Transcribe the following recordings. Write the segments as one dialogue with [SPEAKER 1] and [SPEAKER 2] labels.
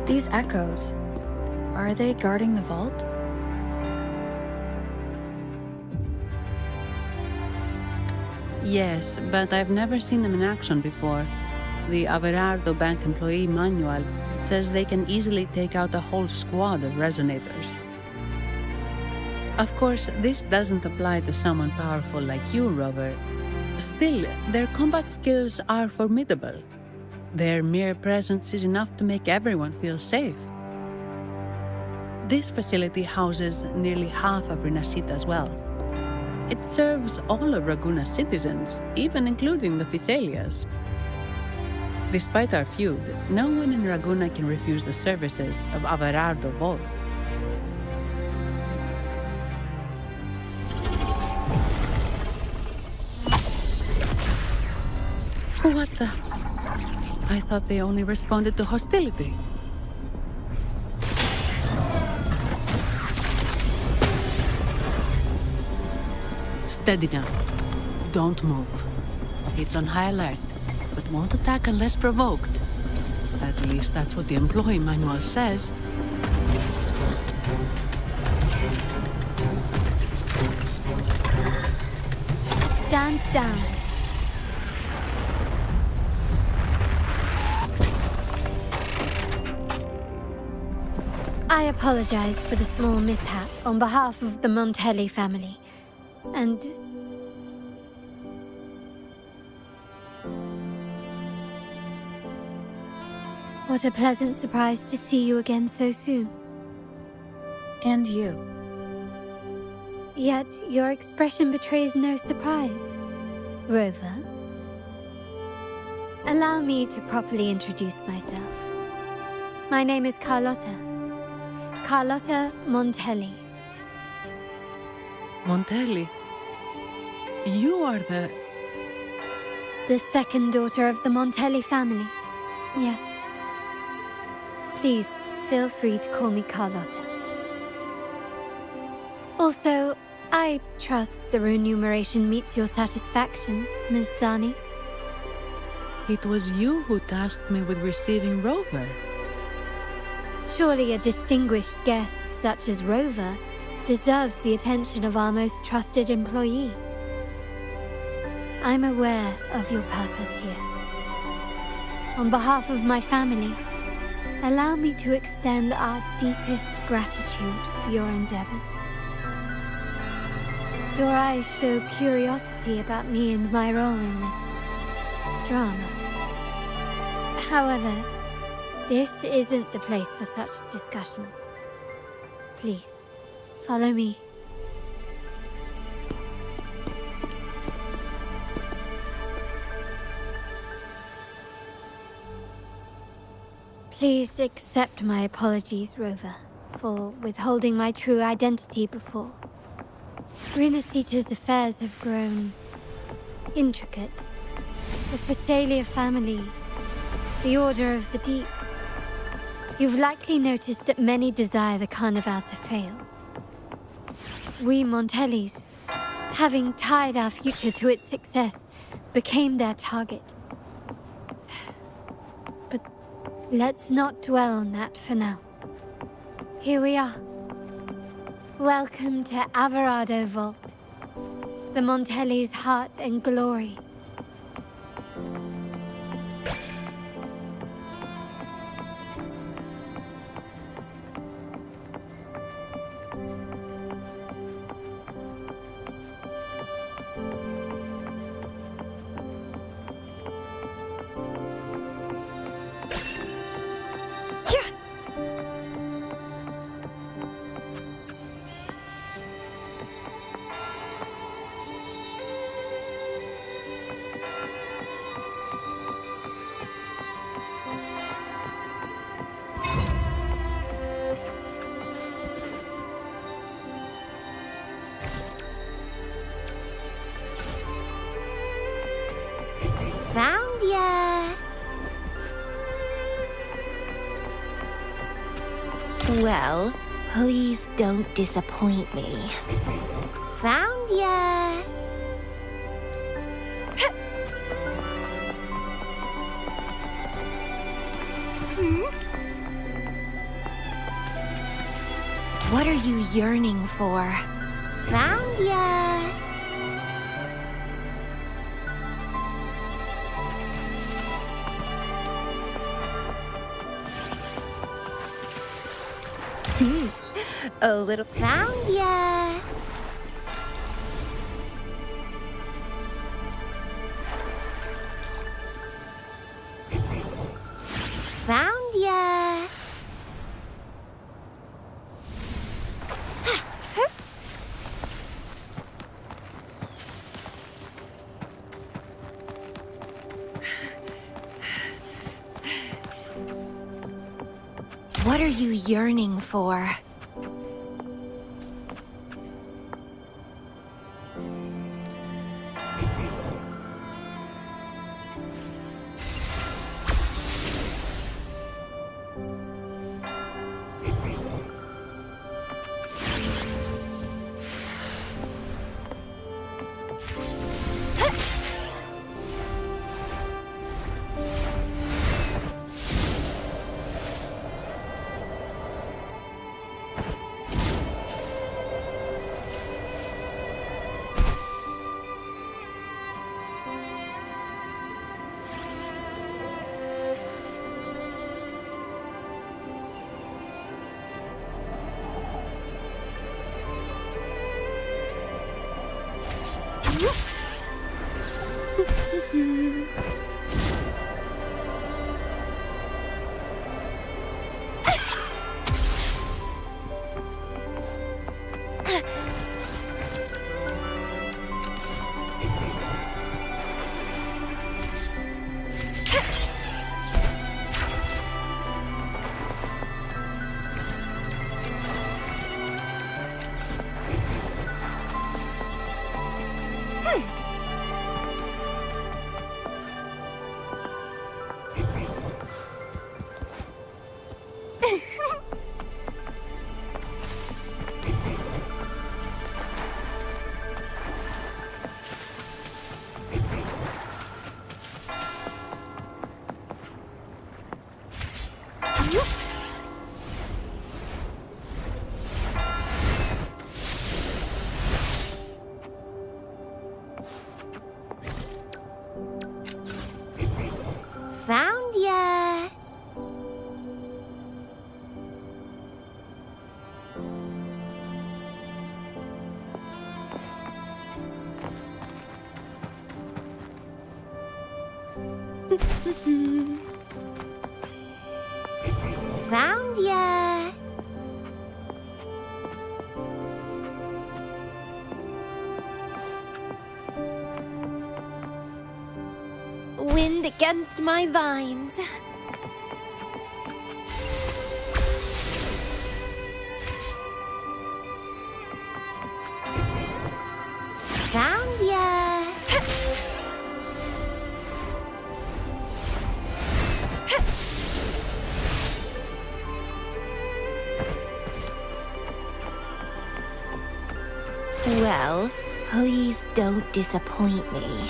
[SPEAKER 1] These echoes, are they guarding the vault?
[SPEAKER 2] Yes, but I've never seen them in action before. The Averardo Bank employee manual says they can easily take out a whole squad of resonators. Of course, this doesn't apply to someone powerful like you, Rover. Still, their combat skills are formidable. Their mere presence is enough to make everyone feel safe. This facility houses nearly half of Rinascita's wealth. It serves all of Raguna's citizens, even including the Thessalias. Despite our feud, no one in Raguna can refuse the services of Averardo Vault. What the? I thought they only responded to hostility. Steady now. Don't move. It's on high alert, but won't attack unless provoked. At least that's what the employee manual says.
[SPEAKER 3] Stand down. I apologize for the small mishap on behalf of the Montelli family. And... what a pleasant surprise to see you again so soon.
[SPEAKER 1] And you.
[SPEAKER 3] Yet your expression betrays no surprise, Rover. Allow me to properly introduce myself. My name is Carlotta. Carlotta Montelli.
[SPEAKER 2] Montelli? You are the
[SPEAKER 3] second daughter of the Montelli family. Yes. Please, feel free to call me Carlotta. Also, I trust the remuneration meets your satisfaction, Ms. Zani.
[SPEAKER 2] It was you who tasked me with receiving Rover.
[SPEAKER 3] Surely a distinguished guest such as Rover deserves the attention of our most trusted employee. I'm aware of your purpose here. On behalf of my family, allow me to extend our deepest gratitude for your endeavors. Your eyes show curiosity about me and my role in this drama. However, this isn't the place for such discussions. Please, follow me. Please accept my apologies, Rover, for withholding my true identity before. Rinascita's affairs have grown intricate. The Thessalia family, the Order of the Deep. You've likely noticed that many desire the Carnival to fail. We Montellis, having tied our future to its success, became their target. But let's not dwell on that for now. Here we are. Welcome to Averardo Vault, the Montelli's heart and glory.
[SPEAKER 4] Found ya! Well, please don't disappoint me. Found ya! What are you yearning for? Found ya! A little found ya! Found ya! What are you yearning for? Found ya! Found ya! Wind against my vines. Found ya! Well, please don't disappoint me.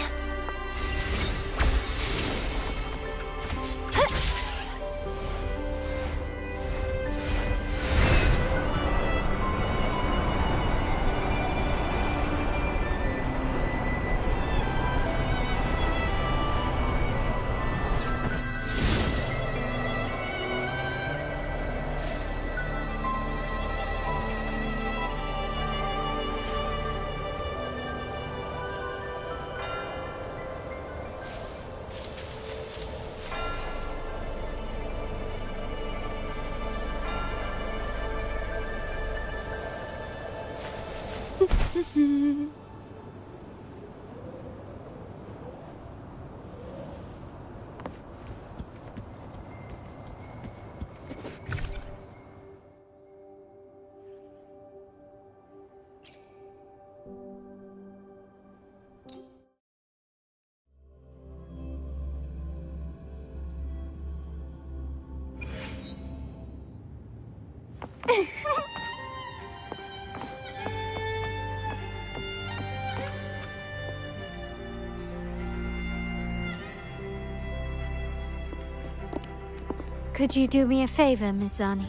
[SPEAKER 3] Could you do me a favor, Miss Zani?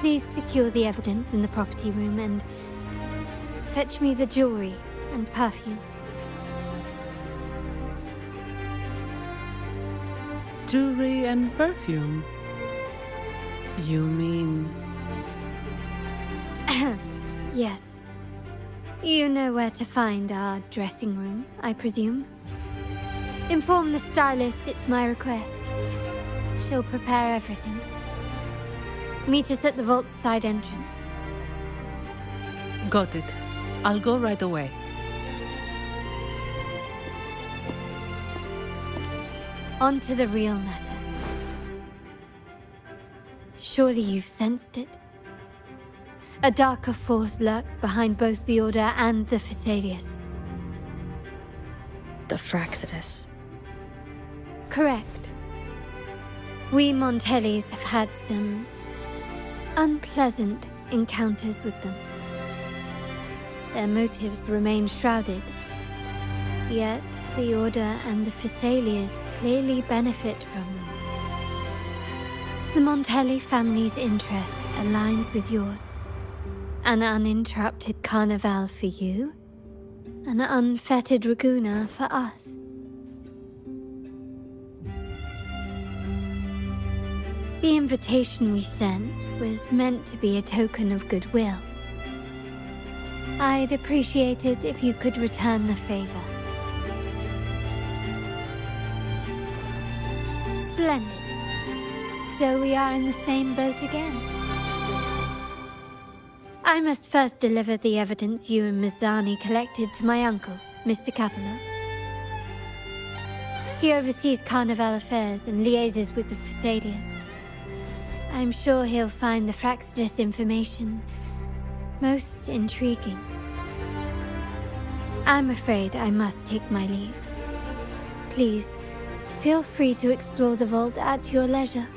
[SPEAKER 3] Please secure the evidence in the property room and fetch me the jewelry and perfume.
[SPEAKER 2] Jewelry and perfume? You mean...
[SPEAKER 3] Yes. You know where to find our dressing room, I presume? Inform the stylist it's my request. She'll prepare everything. Meet us at the vault's side entrance.
[SPEAKER 2] Got it. I'll go right away.
[SPEAKER 3] On to the real matter. Surely you've sensed it. A darker force lurks behind both the Order and the Phasaelius.
[SPEAKER 1] The Fraxidus.
[SPEAKER 3] Correct. We Montellis have had some unpleasant encounters with them. Their motives remain shrouded, yet the Order and the Phasaelius clearly benefit from them. The Montelli family's interest aligns with yours. An uninterrupted carnival for you, an unfettered Raguna for us. The invitation we sent was meant to be a token of goodwill. I'd appreciate it if you could return the favor. Splendid. So we are in the same boat again. I must first deliver the evidence you and Miss Zani collected to my uncle, Mr. Capello. He oversees Carnival affairs and liaises with the Phasaelius. I'm sure he'll find the Fraxidus information most intriguing. I'm afraid I must take my leave. Please, feel free to explore the vault at your leisure.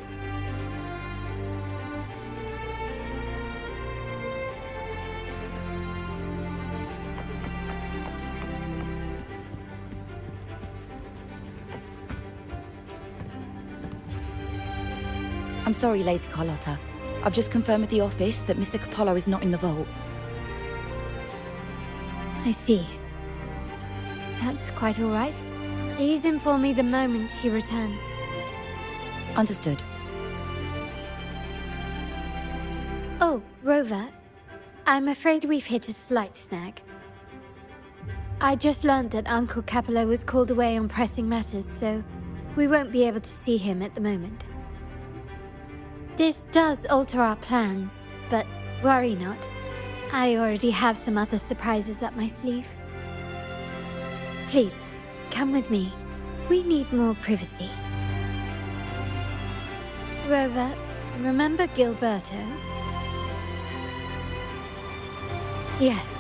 [SPEAKER 5] I'm sorry, Lady Carlotta. I've just confirmed with the office that Mr. Capello is not in the vault.
[SPEAKER 3] I see. That's quite all right. Please inform me the moment he returns.
[SPEAKER 5] Understood.
[SPEAKER 3] Oh, Rover. I'm afraid we've hit a slight snag. I just learned that Uncle Capello was called away on pressing matters, so we won't be able to see him at the moment. This does alter our plans, but worry not. I already have some other surprises up my sleeve. Please, come with me. We need more privacy. Rover, remember Gilberto? Yes.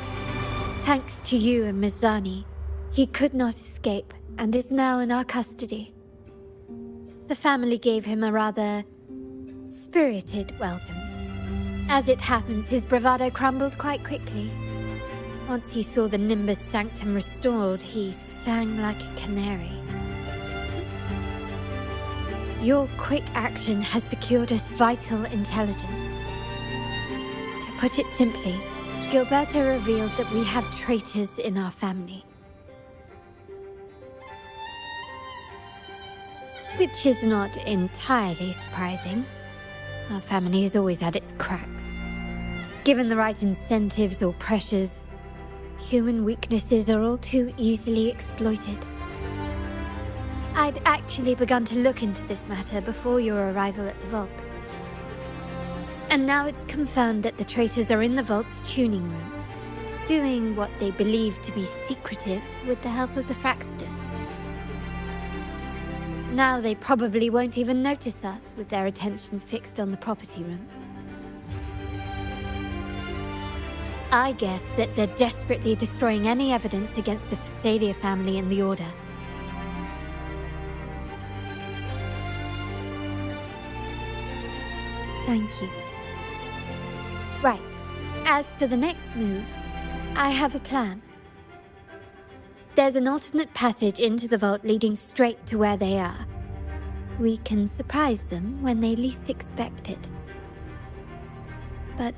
[SPEAKER 3] Thanks to you and Miss Zani, he could not escape and is now in our custody. The family gave him a rather spirited welcome. As it happens, his bravado crumbled quite quickly. Once he saw the Nimbus Sanctum restored, he sang like a canary. Your quick action has secured us vital intelligence. To put it simply, Gilberto revealed that we have traitors in our family. Which is not entirely surprising. Our family has always had its cracks. Given the right incentives or pressures, human weaknesses are all too easily exploited. I'd actually begun to look into this matter before your arrival at the vault. And now it's confirmed that the traitors are in the vault's tuning room, doing what they believe to be secretive with the help of the Fraxidus. Now they probably won't even notice us with their attention fixed on the property room. I guess that they're desperately destroying any evidence against the Phasalia family and the Order. Thank you. Right. As for the next move, I have a plan. There's an alternate passage into the vault leading straight to where they are. We can surprise them when they least expect it. but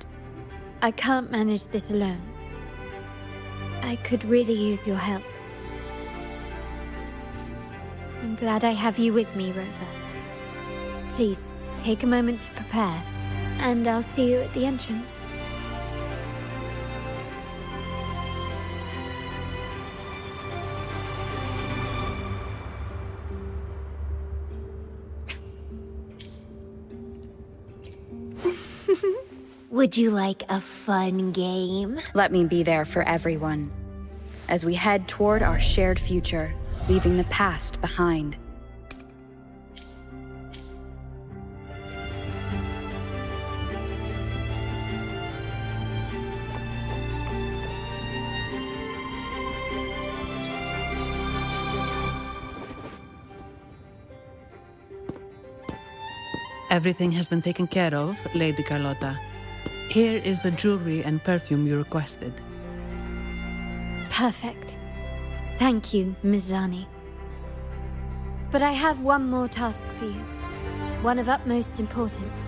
[SPEAKER 3] I can't manage this alone. I could really use your help. I'm glad I have you with me, Rover. Please, take a moment to prepare, and I'll see you at the entrance.
[SPEAKER 4] Would you like a fun game?
[SPEAKER 1] Let me be there for everyone as we head toward our shared future, leaving the past behind.
[SPEAKER 2] Everything has been taken care of, Lady Carlotta. Here is the jewelry and perfume you requested.
[SPEAKER 3] Perfect. Thank you, Mizani. But I have one more task for you. One of utmost importance.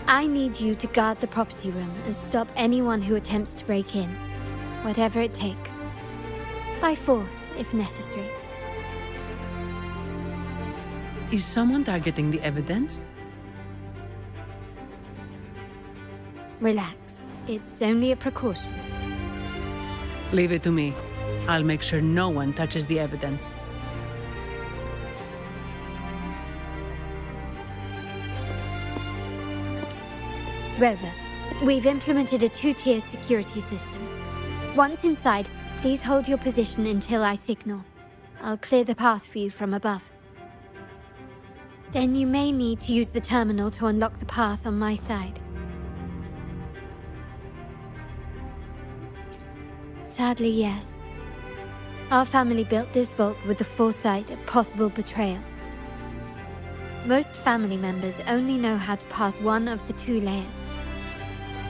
[SPEAKER 3] I need you to guard the property room and stop anyone who attempts to break in. Whatever it takes. By force, if necessary.
[SPEAKER 2] Is someone targeting the evidence?
[SPEAKER 3] Relax. It's only a precaution.
[SPEAKER 2] Leave it to me. I'll make sure no one touches the evidence.
[SPEAKER 3] Rover, we've implemented a two-tier security system. Once inside, please hold your position until I signal. I'll clear the path for you from above. Then you may need to use the terminal to unlock the path on my side. Sadly, yes. Our family built this vault with the foresight of possible betrayal. Most family members only know how to pass one of the two layers.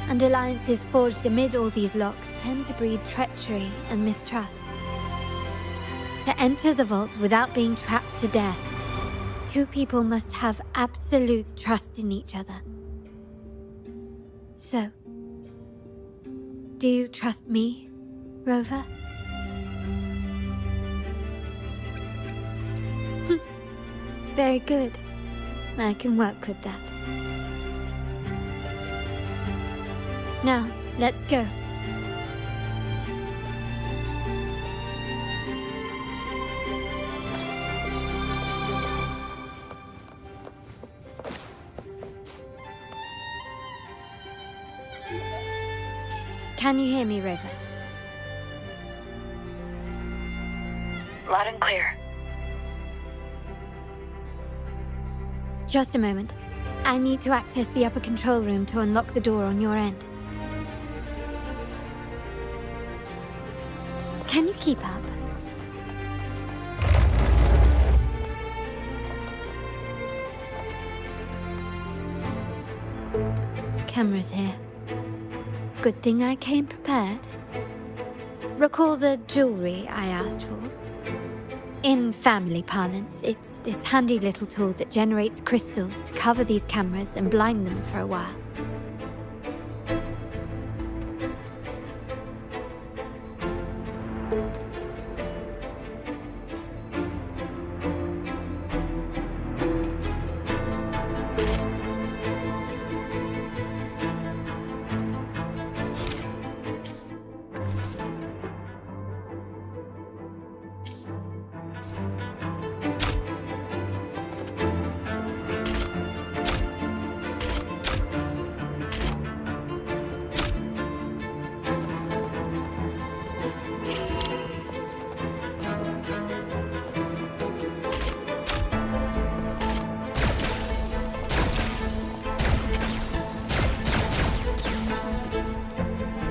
[SPEAKER 3] And alliances forged amid all these locks tend to breed treachery and mistrust. To enter the vault without being trapped to death, two people must have absolute trust in each other. So, do you trust me, Rover? Very good. I can work with that. Now, let's go. Can you hear me, Rover?
[SPEAKER 1] Loud and clear.
[SPEAKER 3] Just a moment. I need to access the upper control room to unlock the door on your end. Can you keep up? Cameras here. Good thing I came prepared. Recall the jewelry I asked for? In family parlance, it's this handy little tool that generates crystals to cover these cameras and blind them for a while.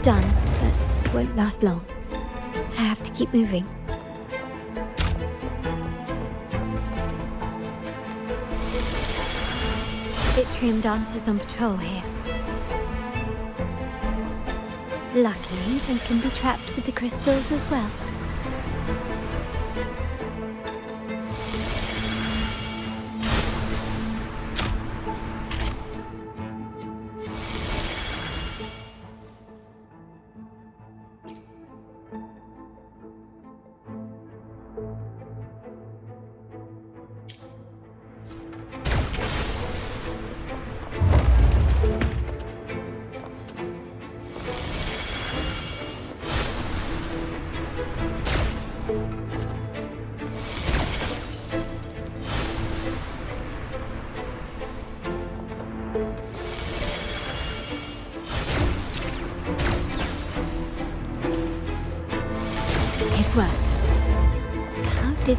[SPEAKER 3] Done, but won't last long. I have to keep moving. Itrium dancers on patrol here. Luckily, they can be trapped with the crystals as well.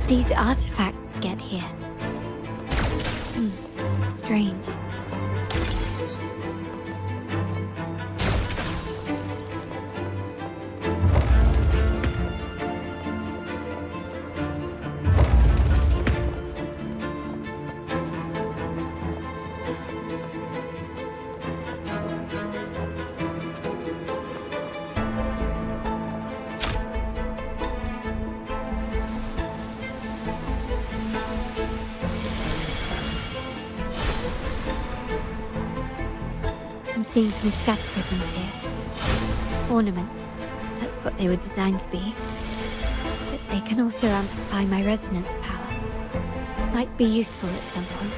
[SPEAKER 3] these artifacts get here? Strange. I'm seeing some scatter prisms here. Ornaments. That's what they were designed to be. But they can also amplify my resonance power. Might be useful at some point.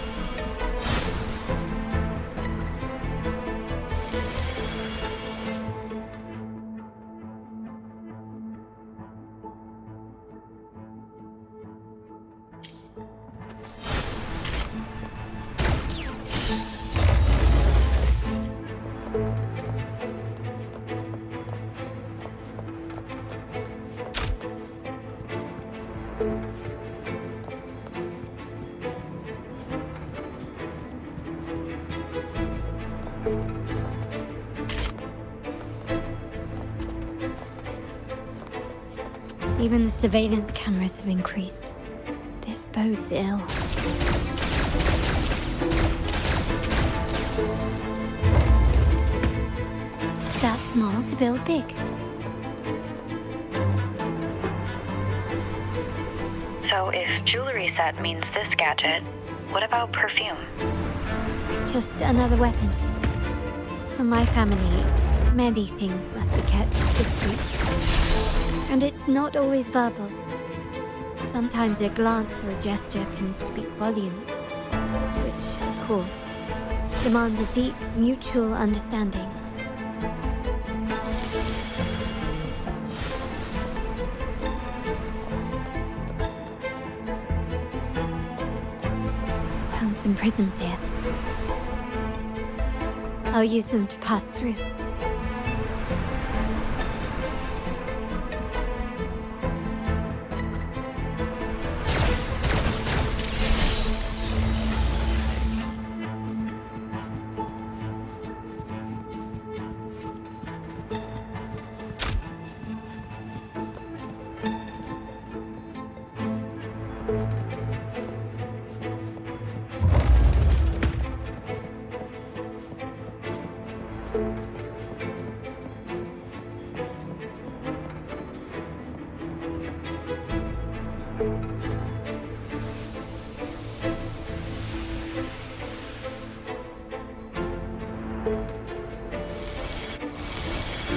[SPEAKER 3] Even the surveillance cameras have increased. This bodes ill. Start small to build big.
[SPEAKER 1] So if jewelry set means this gadget, what about perfume?
[SPEAKER 3] Just another weapon. For my family, many things must be kept discreet. And it's not always verbal. Sometimes a glance or a gesture can speak volumes, which, of course, demands a deep mutual understanding. Found some prisms here. I'll use them to pass through.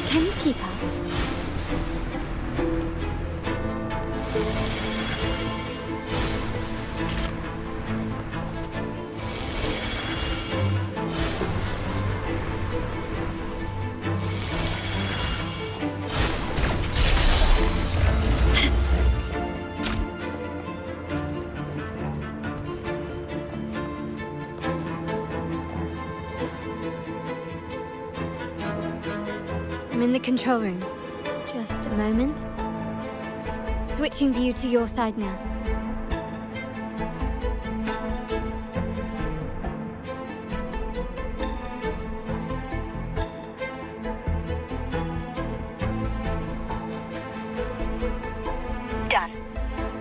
[SPEAKER 3] Can you keep up? I'm in the control room. Just a moment. Switching view to your side now.
[SPEAKER 6] Done.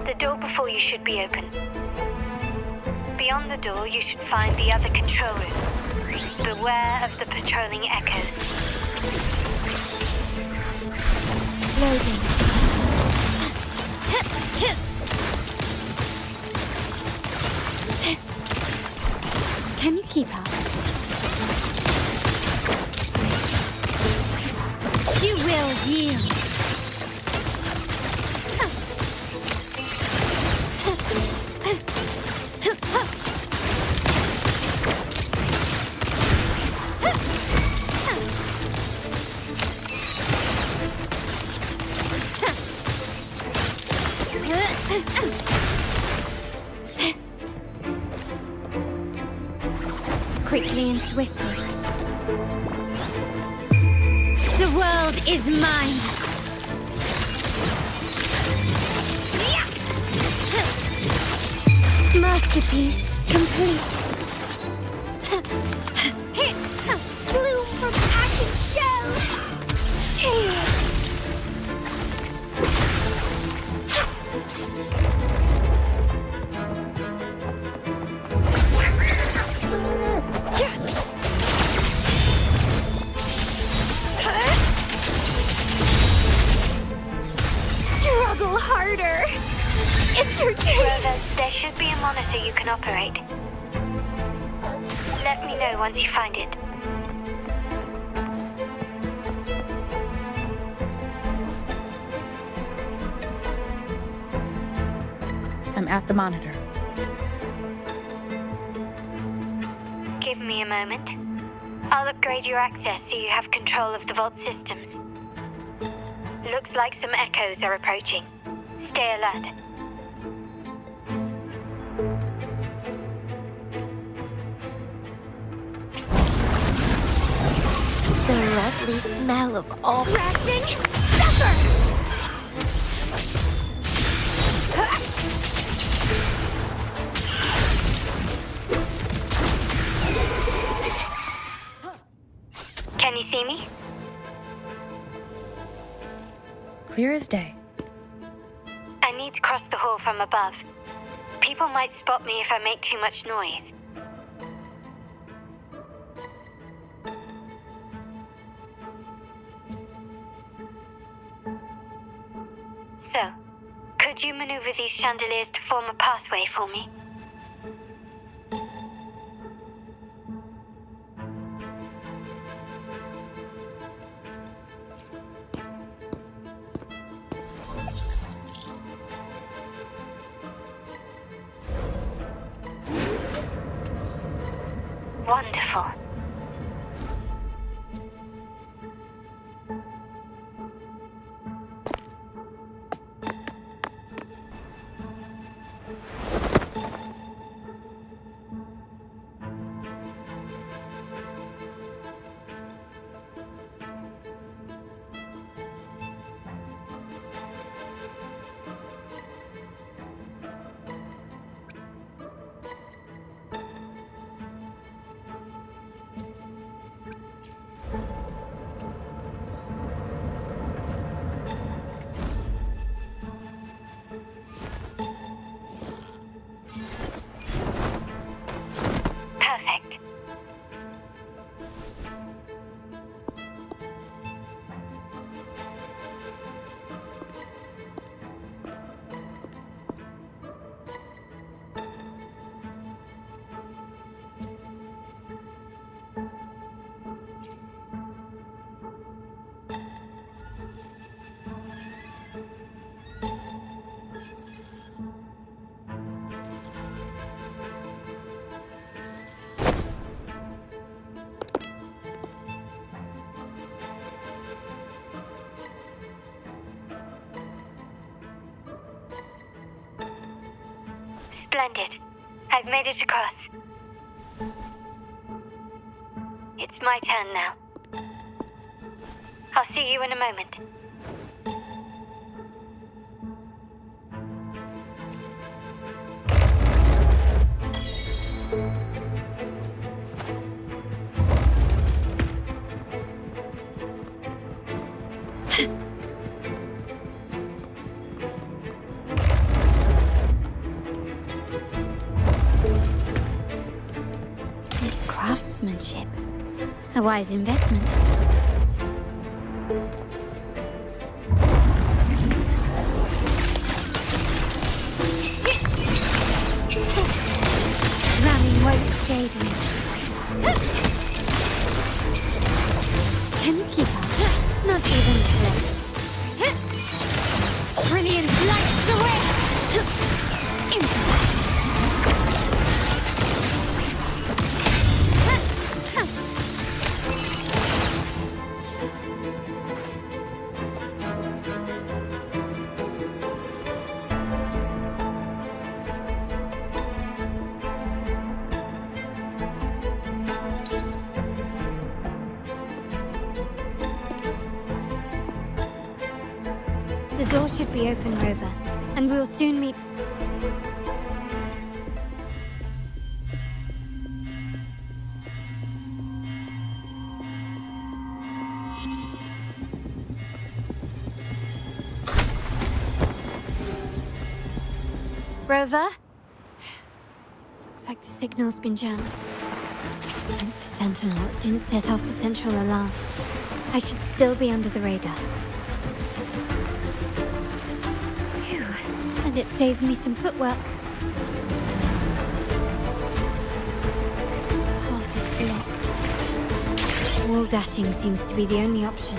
[SPEAKER 6] The door before you should be open. Beyond the door, you should find the other control room. Beware of the patrolling echoes.
[SPEAKER 3] Loading. Can you keep up? You will yield. Quickly and swiftly. The world is mine! Masterpiece complete.
[SPEAKER 4] Bloom from ashen shell!
[SPEAKER 3] Struggle harder. Entertain.
[SPEAKER 6] Rover, there should be a monitor you can operate. Let me know once you find it.
[SPEAKER 1] I'm at the monitor.
[SPEAKER 6] Give me a moment. I'll upgrade your access so you have control of the vault systems. Looks like some echoes are approaching. Stay alert.
[SPEAKER 4] The lovely smell of all crafting. Suffer!
[SPEAKER 6] Can you see me?
[SPEAKER 1] Clear as day.
[SPEAKER 6] I need to cross the hall from above. People might spot me if I make too much noise. So, could you maneuver these chandeliers to form a pathway for me? Wonderful. Perfect. Splendid. I've made it across. It's my turn now. I'll see you in a moment.
[SPEAKER 3] This craftsmanship. A wise investment. Running won't save me. Can you keep up? Not even close. Brilliant lights the way! Improvise. The door should be open, Rover, and we'll soon meet... Rover? Looks like the signal's been jammed. I think the Sentinel didn't set off the central alarm. I should still be under the radar. Phew. And it saved me some footwork. Path is blocked. Wall dashing seems to be the only option.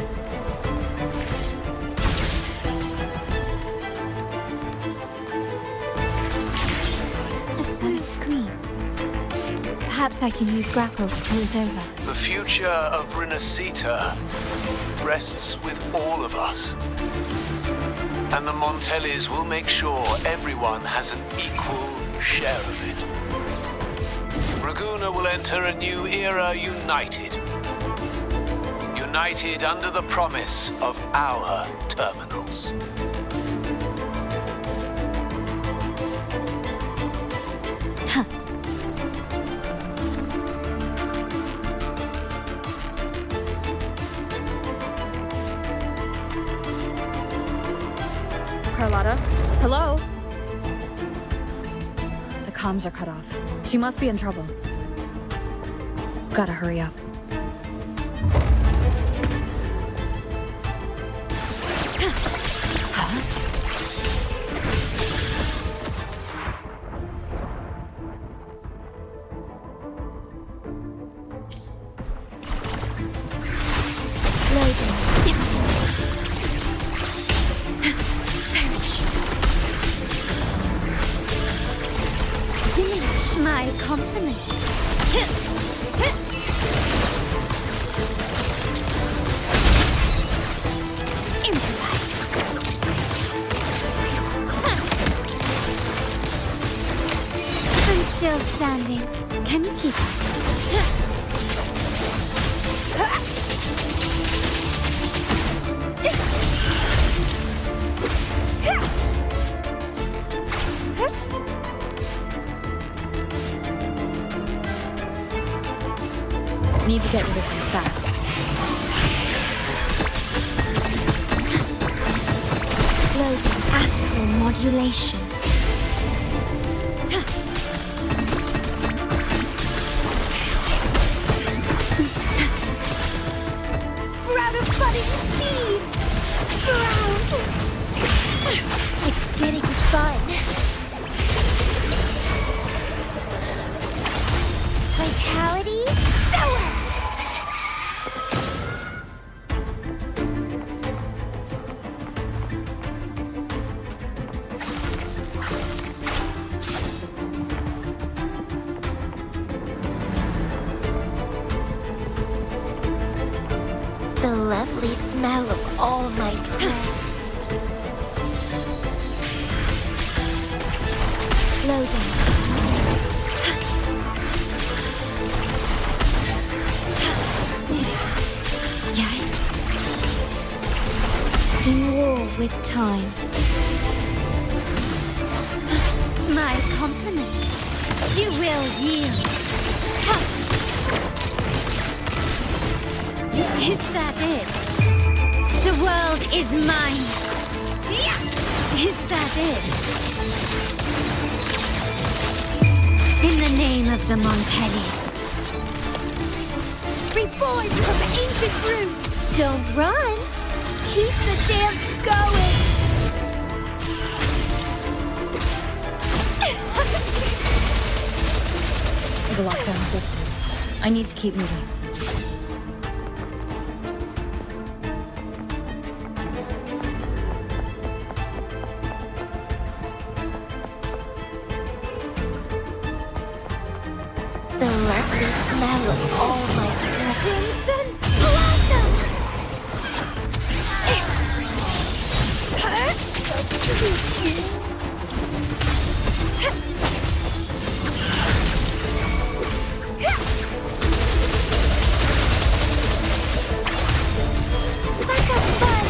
[SPEAKER 3] A smooth screen. Perhaps I can use grapple to pull it over.
[SPEAKER 7] The future of Rinascita rests with all of us. And the Montellis will make sure everyone has an equal share of it. Raguna will enter a new era united. United under the promise of our terminals.
[SPEAKER 3] Huh.
[SPEAKER 1] Carlotta? Hello? The comms are cut off. She must be in trouble. Gotta hurry up.
[SPEAKER 3] My compliments. Improvise. I'm still standing. Can you keep
[SPEAKER 1] Need to get rid of them fast.
[SPEAKER 4] Loading astral modulation. Sprout of budding seeds! Sprout! It's getting fun. Vitality? Sower! The lovely smell of all my breath. Loading. In war with time.
[SPEAKER 3] my compliments? You will yield. Is that it? The world is mine. Is that it? In the name of the Montellis.
[SPEAKER 4] Reborn from ancient roots. Don't run. Keep the dance going.
[SPEAKER 1] The lockdown is lifted. I need to keep moving.
[SPEAKER 4] The lovely smell of all my crimson blossom. Let's have fun.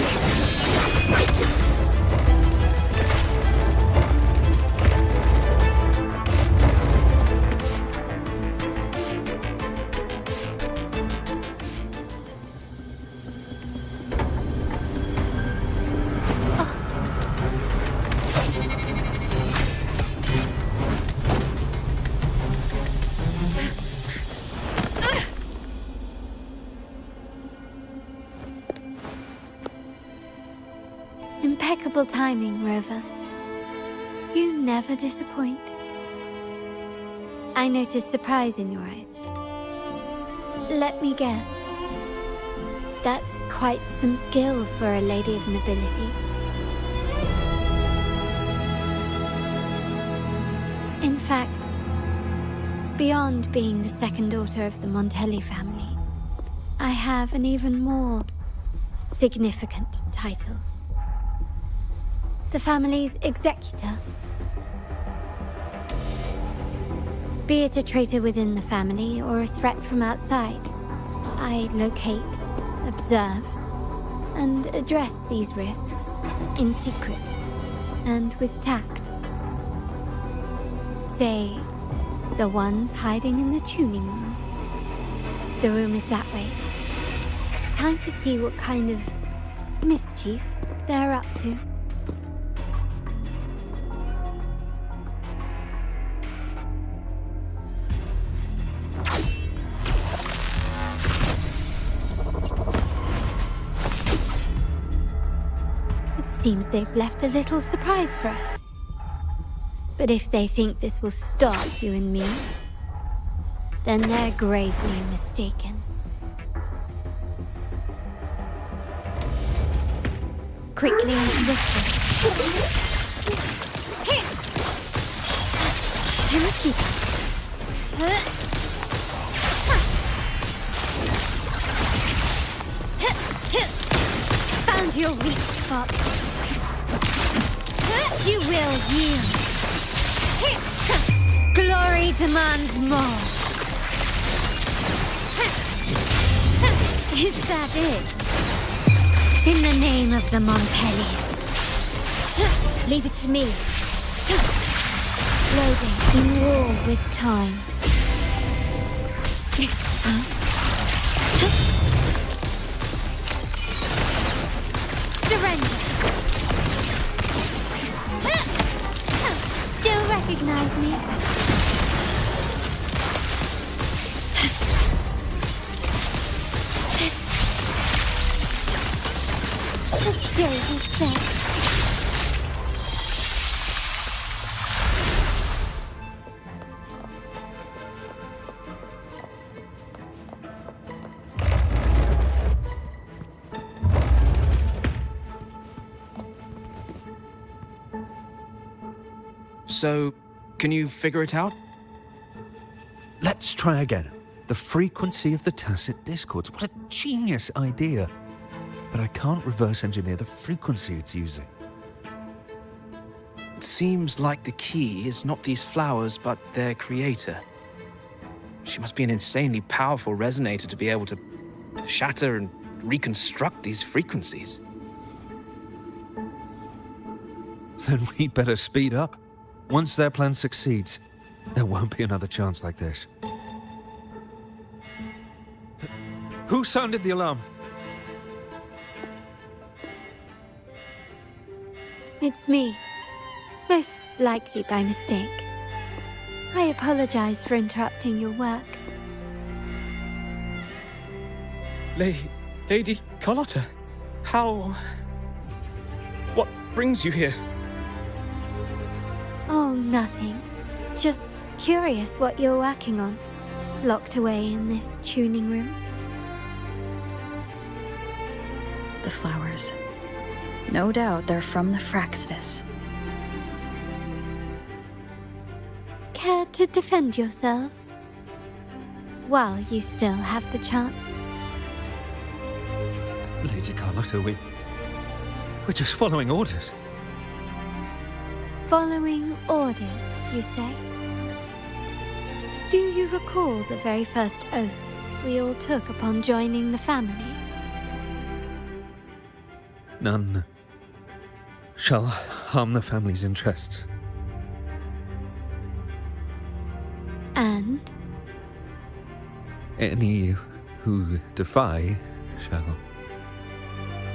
[SPEAKER 3] Impeccable timing, Rover. You never disappoint. I notice surprise in your eyes. Let me guess. That's quite some skill for a lady of nobility. In fact, beyond being the second daughter of the Montelli family, I have an even more significant title. The family's executor. Be it a traitor within the family or a threat from outside, I locate, observe, and address these risks in secret and with tact. Say, the ones hiding in the tuning room. The room is that way. Time to see what kind of mischief they're up to. Seems they've left a little surprise for us. But if they think this will stop you and me, then they're gravely mistaken. Quickly and swiftly. Found your weak spot. You will yield. Glory demands more. Is that it? In the name of the Montellis.
[SPEAKER 4] Leave it to me.
[SPEAKER 3] Loading in war with time. Surrender. Still recognize me? The stage is set.
[SPEAKER 8] So, can you figure it out?
[SPEAKER 9] Let's try again. The frequency of the tacit discords. What a genius idea. But I can't reverse engineer the frequency it's using.
[SPEAKER 8] It seems like the key is not these flowers, but their creator. She must be an insanely powerful resonator to be able to shatter and reconstruct these frequencies.
[SPEAKER 9] Then we better speed up. Once their plan succeeds, there won't be another chance like this. Who sounded the alarm?
[SPEAKER 3] It's me. Most likely by mistake. I apologize for interrupting your work.
[SPEAKER 8] Lady Carlotta, how... What brings you here?
[SPEAKER 3] Oh, nothing. Just curious what you're working on. Locked away in this tuning room.
[SPEAKER 1] The flowers. No doubt they're from the Fraxidus.
[SPEAKER 3] Care to defend yourselves? While you still have the chance.
[SPEAKER 9] Lady Carlotta, we're just following orders.
[SPEAKER 3] Following orders, you say? Do you recall the very first oath we all took upon joining the family?
[SPEAKER 9] None shall harm the family's interests.
[SPEAKER 3] And?
[SPEAKER 9] Any who defy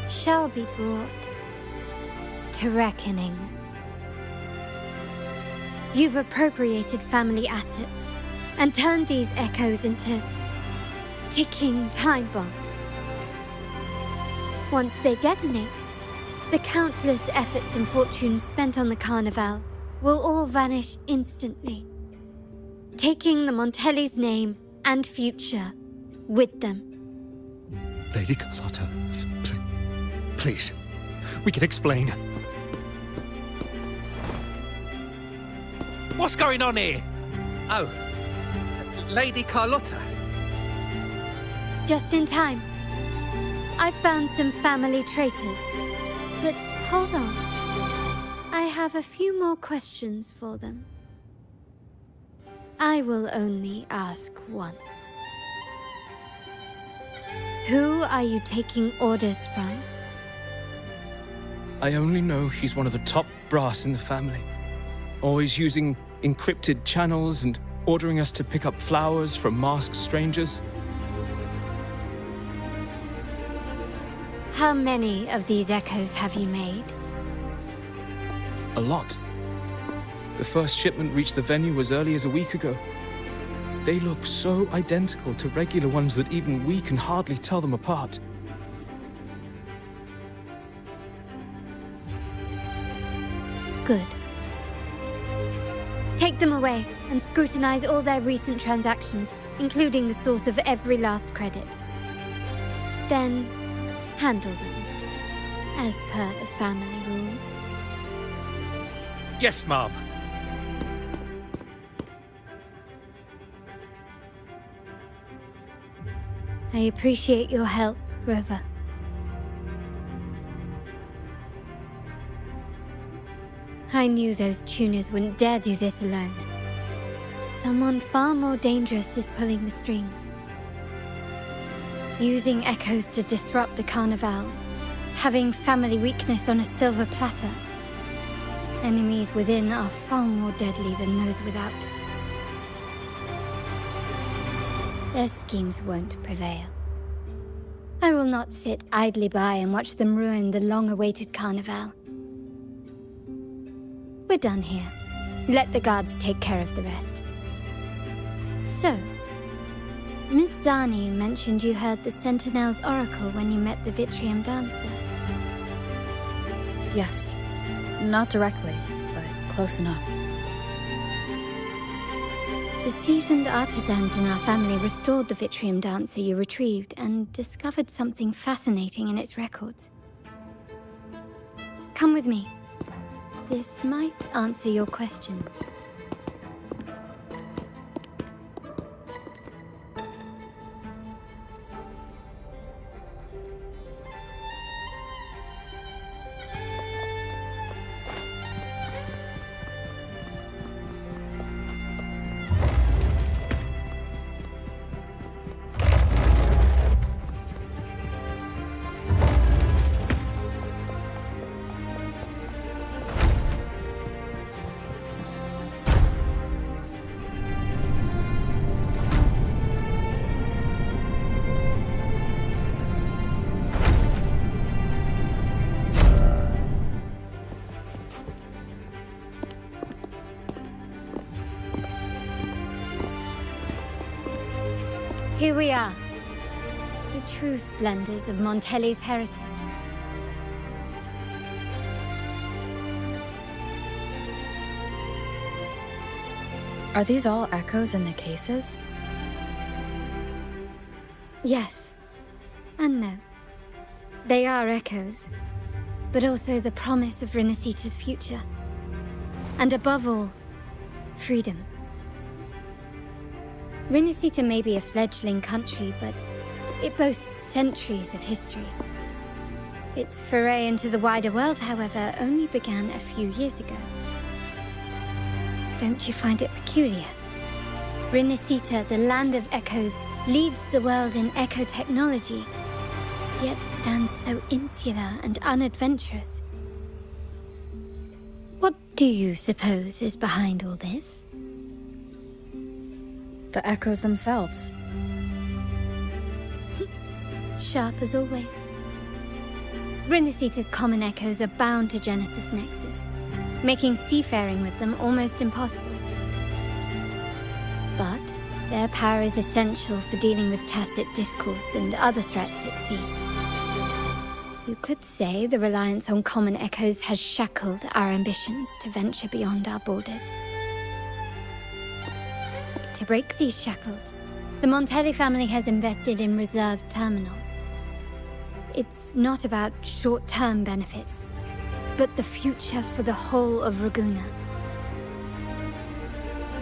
[SPEAKER 3] shall be brought to reckoning. You've appropriated family assets and turned these echoes into ticking time bombs. Once they detonate, The countless efforts and fortunes spent on the Carnival will all vanish instantly, taking the Montelli's name and future with them.
[SPEAKER 9] Lady Carlotta, please, we can explain. What's going on here? Oh, Lady Carlotta.
[SPEAKER 3] Just in time. I found some family traitors. But hold on. I have a few more questions for them. I will only ask once. Who are you taking orders from?
[SPEAKER 8] I only know he's one of the top brass in the family. Always using encrypted channels and ordering us to pick up flowers from masked strangers.
[SPEAKER 3] How many of these echoes have you made?
[SPEAKER 8] A lot. The first shipment reached the venue as early as a week ago. They look so identical to regular ones that even we can hardly tell them apart.
[SPEAKER 3] Good. Take them away and scrutinize all their recent transactions, including the source of every last credit. Then, handle them, as per the family rules.
[SPEAKER 9] Yes, Mom.
[SPEAKER 3] I appreciate your help, Rover. I knew those tuners wouldn't dare do this alone. Someone far more dangerous is pulling the strings. Using echoes to disrupt the Carnival. Having family weakness on a silver platter. Enemies within are far more deadly than those without. Their schemes won't prevail. I will not sit idly by and watch them ruin the long-awaited Carnival. We're done here. Let the guards take care of the rest. So, Miss Zani mentioned you heard the Sentinel's oracle when you met the Vitrium dancer.
[SPEAKER 1] Yes. Not directly, but close enough.
[SPEAKER 3] The seasoned artisans in our family restored the Vitrium dancer you retrieved and discovered something fascinating in its records. Come with me. This might answer your questions. Here we are. The true splendors of Montelli's heritage.
[SPEAKER 1] Are these all echoes in the cases?
[SPEAKER 3] Yes. And no. They are echoes, but also the promise of Renacita's future. And above all, freedom. Renacita may be a fledgling country, but it boasts centuries of history. Its foray into the wider world, however, only began a few years ago. Don't you find it peculiar? Renacita, the land of echoes, leads the world in echo technology, yet stands so insular and unadventurous. What do you suppose is behind all this?
[SPEAKER 1] The echoes themselves.
[SPEAKER 3] Sharp as always. Renacita's common echoes are bound to Genesis Nexus, making seafaring with them almost impossible. But their power is essential for dealing with tacit discords and other threats at sea. You could say the reliance on common echoes has shackled our ambitions to venture beyond our borders. To break these shackles, the Montelli family has invested in reserved terminals. It's not about short-term benefits, but the future for the whole of Raguna.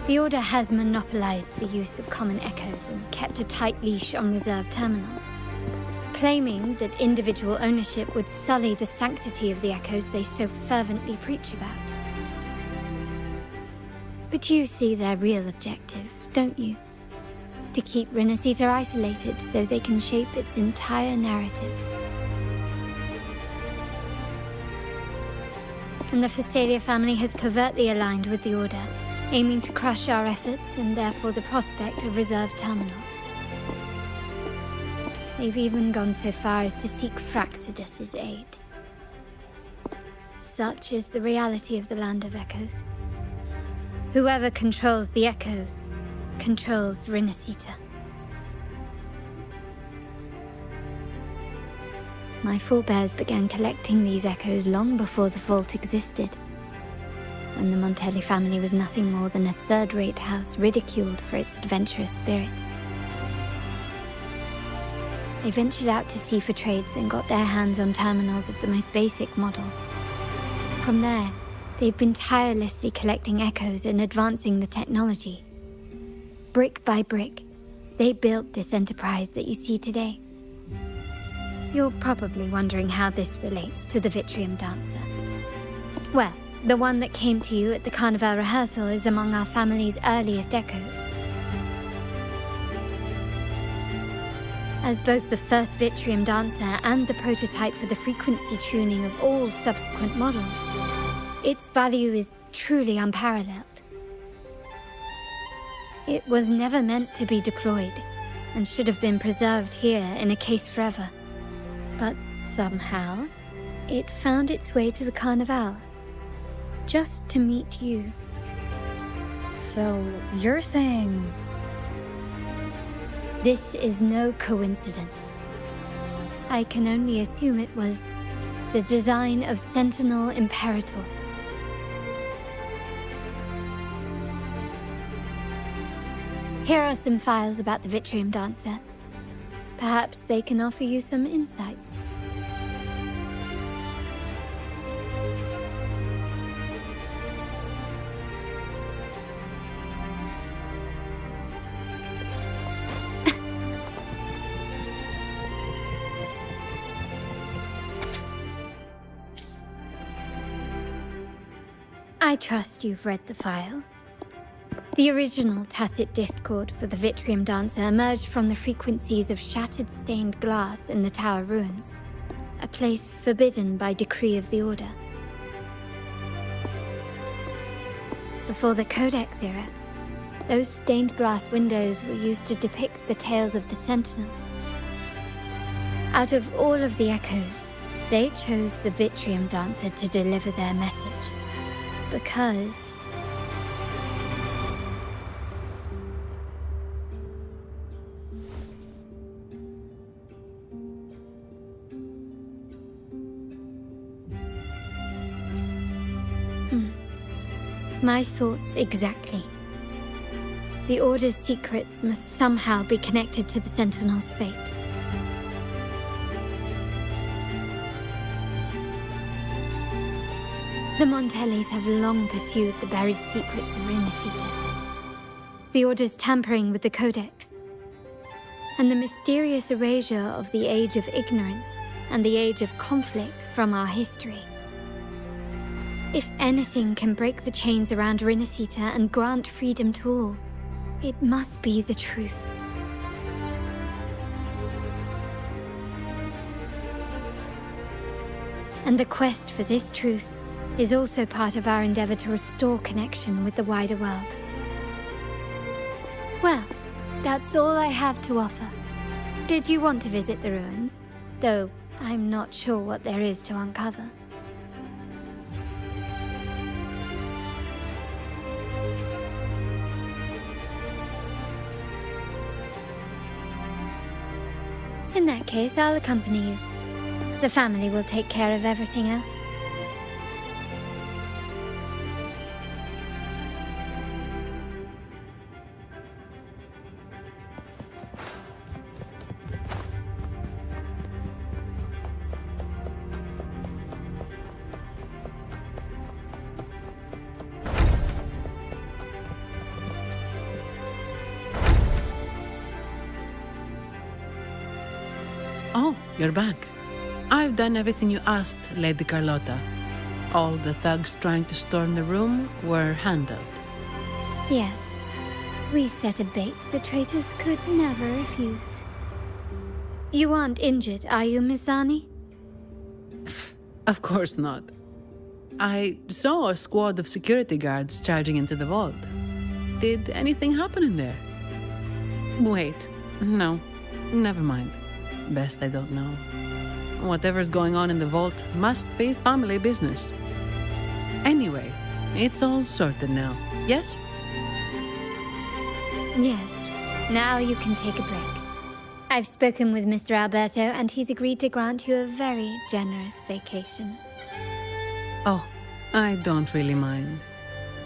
[SPEAKER 3] The Order has monopolized the use of common echoes and kept a tight leash on reserved terminals, claiming that individual ownership would sully the sanctity of the echoes they so fervently preach about. But you see their real objective, don't you? To keep Renacita isolated so they can shape its entire narrative. And the Phasalia family has covertly aligned with the Order, aiming to crush our efforts and therefore the prospect of reserved terminals. They've even gone so far as to seek Fraxidus's aid. Such is the reality of the Land of Echoes. Whoever controls the Echoes controls Renacita. My forebears began collecting these echoes long before the vault existed, when the Montelli family was nothing more than a third-rate house ridiculed for its adventurous spirit. They ventured out to sea for trades and got their hands on terminals of the most basic model. From there, they've been tirelessly collecting echoes and advancing the technology. Brick by brick, they built this enterprise that you see today. You're probably wondering how this relates to the Vitrium Dancer. Well, the one that came to you at the Carnival rehearsal is among our family's earliest echoes. As both the first Vitrium Dancer and the prototype for the frequency tuning of all subsequent models, its value is truly unparalleled. It was never meant to be deployed, and should have been preserved here in a case forever. But somehow, it found its way to the Carnival, just to meet you.
[SPEAKER 1] So, you're saying...
[SPEAKER 3] This is no coincidence. I can only assume it was the design of Sentinel Imperator. Here are some files about the Vitrium Dancer. Perhaps they can offer you some insights. I trust you've read the files. The original tacit discord for the Vitrium Dancer emerged from the frequencies of shattered stained glass in the tower ruins, a place forbidden by decree of the Order. Before the Codex era, those stained glass windows were used to depict the tales of the Sentinel. Out of all of the echoes, they chose the Vitrium Dancer to deliver their message. Because... My thoughts exactly. The Order's secrets must somehow be connected to the Sentinel's fate. The Montellis have long pursued the buried secrets of Renacita. The Order's tampering with the Codex, and the mysterious erasure of the Age of Ignorance and the Age of Conflict from our history. If anything can break the chains around Renacita and grant freedom to all, it must be the truth. And the quest for this truth is also part of our endeavor to restore connection with the wider world. Well, that's all I have to offer. Did you want to visit the ruins? Though I'm not sure what there is to uncover. In that case, I'll accompany you. The family will take care of everything else.
[SPEAKER 2] Oh, you're back. I've done everything you asked, Lady Carlotta. All the thugs trying to storm the room were handled.
[SPEAKER 3] Yes. We set a bait the traitors could never refuse. You aren't injured, are you, Miss Zani?
[SPEAKER 2] Of course not. I saw a squad of security guards charging into the vault. Did anything happen in there? Wait, no, never mind. Best I don't know. Whatever's going on in the vault must be family business. Anyway, it's all sorted now, yes?
[SPEAKER 3] Yes. Now you can take a break. I've spoken with Mr. Alberto, and he's agreed to grant you a very generous vacation.
[SPEAKER 2] Oh, I don't really mind.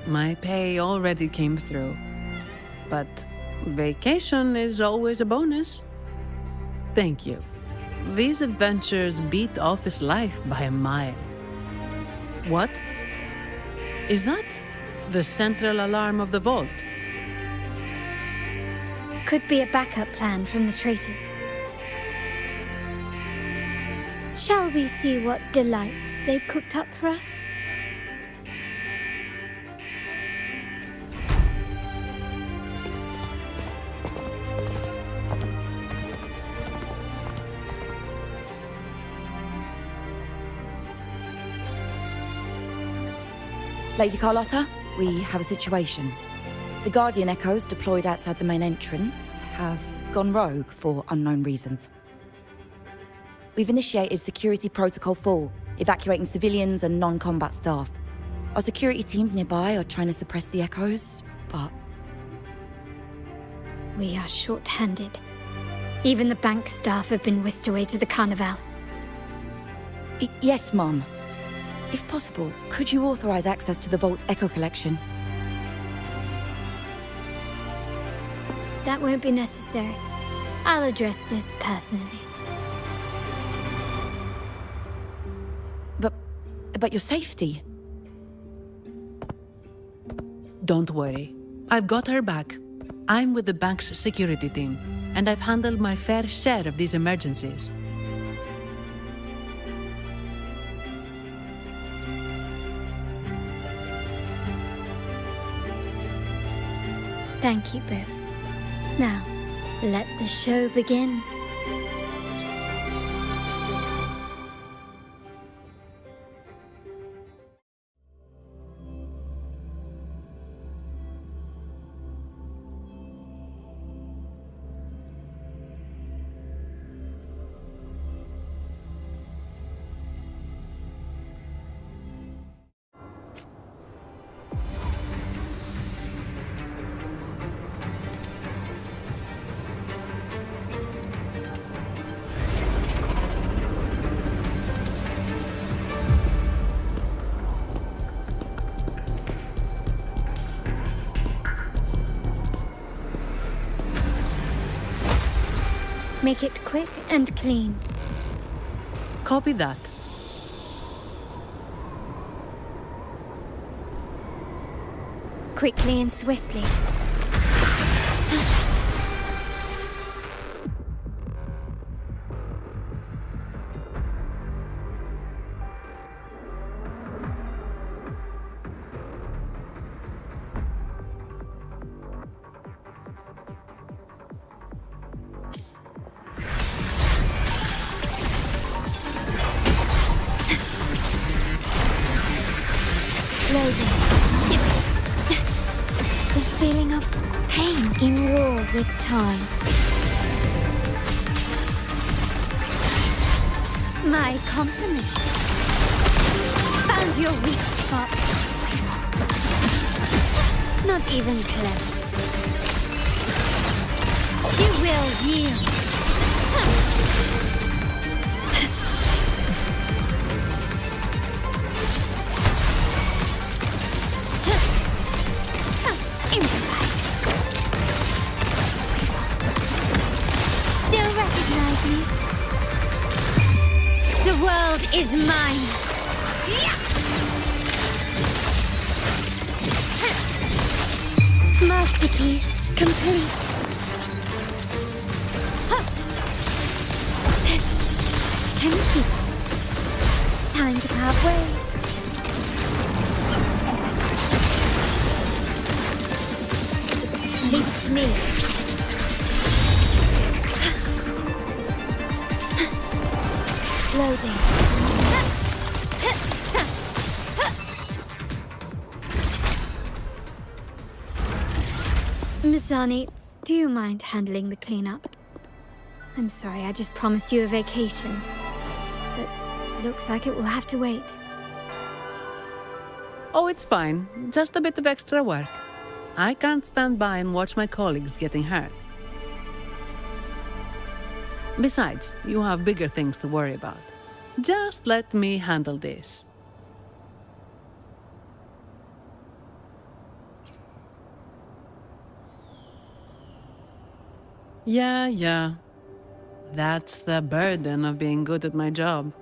[SPEAKER 2] My pay already came through. But vacation is always a bonus. Thank you. These adventures beat office life by a mile. What? Is that the central alarm of the vault?
[SPEAKER 3] Could be a backup plan from the traitors. Shall we see what delights they've cooked up for us?
[SPEAKER 5] Lady Carlotta, we have a situation. The Guardian Echoes deployed outside the main entrance have gone rogue for unknown reasons. We've initiated Security Protocol 4, evacuating civilians and non-combat staff. Our security teams nearby are trying to suppress the Echoes, but...
[SPEAKER 3] We are short-handed. Even the bank staff have been whisked away to the Carnival.
[SPEAKER 5] Yes, Mum. If possible, could you authorize access to the Vault's Echo Collection?
[SPEAKER 3] That won't be necessary. I'll address this personally.
[SPEAKER 5] But your safety?
[SPEAKER 2] Don't worry. I've got her back. I'm with the bank's security team, and I've handled my fair share of these emergencies.
[SPEAKER 3] Thank you both. Now, let the show begin. Make it quick and clean.
[SPEAKER 2] Copy that.
[SPEAKER 3] Quickly and swiftly. Loading. The feeling of pain in war with time. My compliments. Found your weak spot. Not even close. You will yield. world is mine! Masterpiece complete. Can you keep us? Time to part ways. Leave it to me. Loading. Mizani, do you mind handling the cleanup? I'm sorry, I just promised you a vacation. But looks like it will have to wait.
[SPEAKER 2] Oh, it's fine. Just a bit of extra work. I can't stand by and watch my colleagues getting hurt. Besides, you have bigger things to worry about. Just let me handle this. Yeah. That's the burden of being good at my job.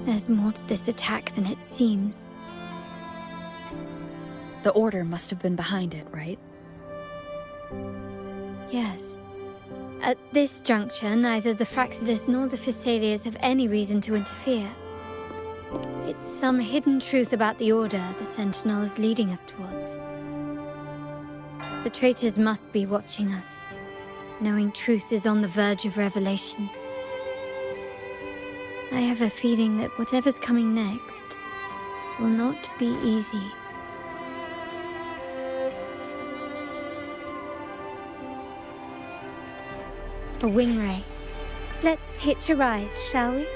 [SPEAKER 3] There's more to this attack than it seems.
[SPEAKER 1] The Order must have been behind it, right?
[SPEAKER 3] Yes. At this juncture, neither the Fraxidus nor the Physaelians have any reason to interfere. It's some hidden truth about the Order the Sentinel is leading us towards. The traitors must be watching us, knowing truth is on the verge of revelation. I have a feeling that whatever's coming next will not be easy. A wing ray. Let's hitch a ride, shall we?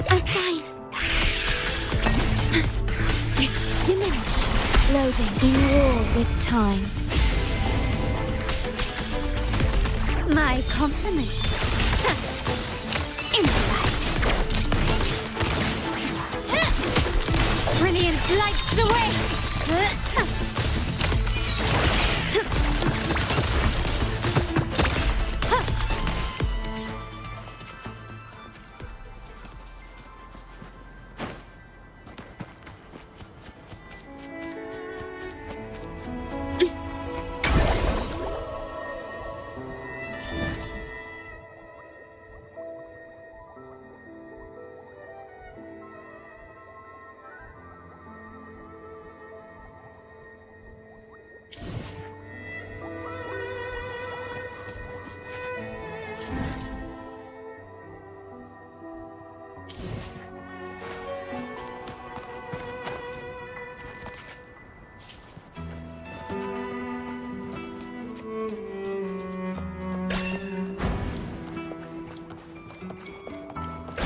[SPEAKER 3] I'm fine. Diminish. Loading. In war with time. My compliments. Improvise. Brilliance lights the way.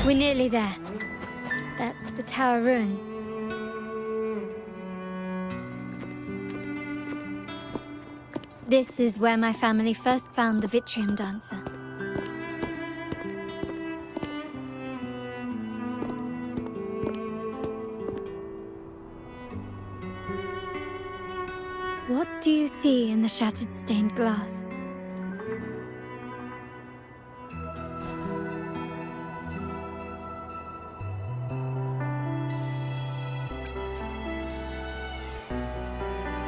[SPEAKER 3] We're nearly there. That's the tower ruins. This is where my family first found the Vitrium Dancer. What do you see in the shattered stained glass?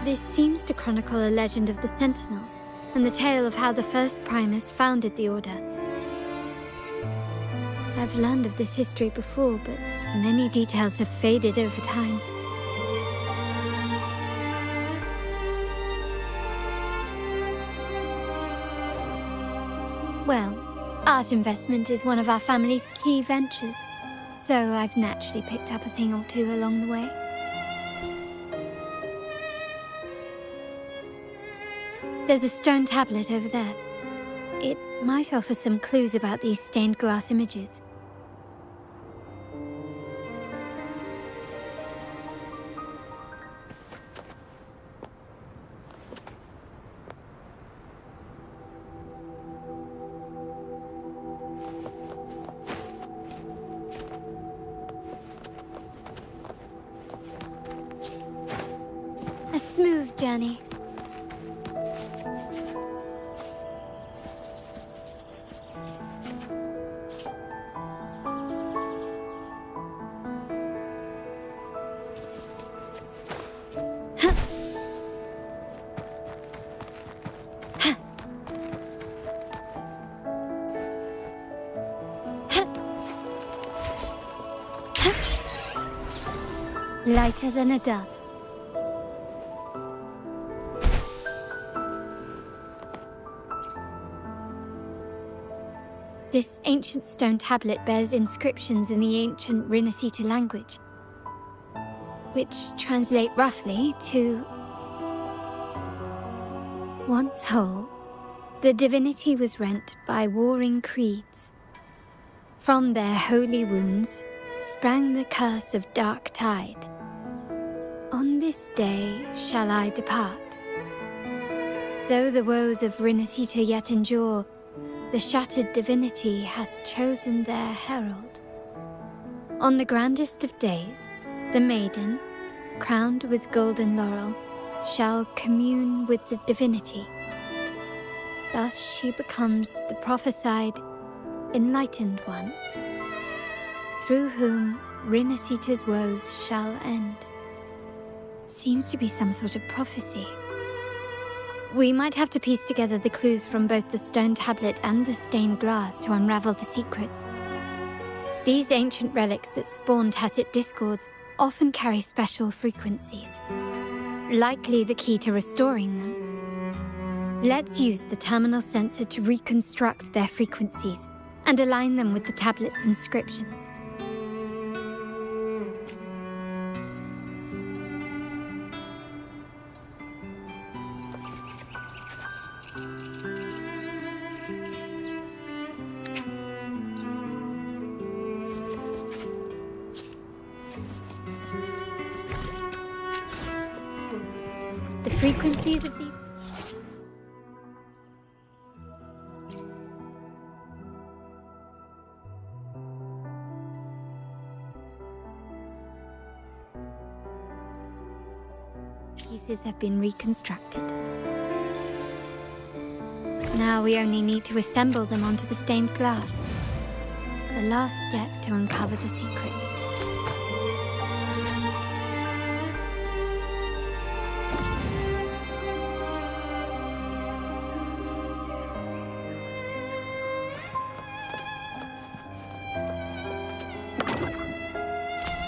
[SPEAKER 3] This seems to chronicle a legend of the Sentinel, and the tale of how the first Primus founded the Order. I've learned of this history before, but many details have faded over time. Well, art investment is one of our family's key ventures, so I've naturally picked up a thing or two along the way. There's a stone tablet over there. It might offer some clues about these stained glass images. A smooth journey. Lighter than a dove. This ancient stone tablet bears inscriptions in the ancient Rinascita language, which translate roughly to once whole, the divinity was rent by warring creeds. From their holy wounds sprang the curse of dark tide. On this day shall I depart. Though the woes of Rinascita yet endure, the shattered divinity hath chosen their herald. On the grandest of days, the maiden, crowned with golden laurel, shall commune with the divinity. Thus she becomes the prophesied, enlightened one, through whom Rinascita's woes shall end. Seems to be some sort of prophecy. We might have to piece together the clues from both the stone tablet and the stained glass to unravel the secrets. These ancient relics that spawn tacit discords often carry special frequencies, likely the key to restoring them. Let's use the terminal sensor to reconstruct their frequencies and align them with the tablet's inscriptions. The frequencies of these... pieces have been reconstructed. Now we only need to assemble them onto the stained glass. The last step to uncover the secrets.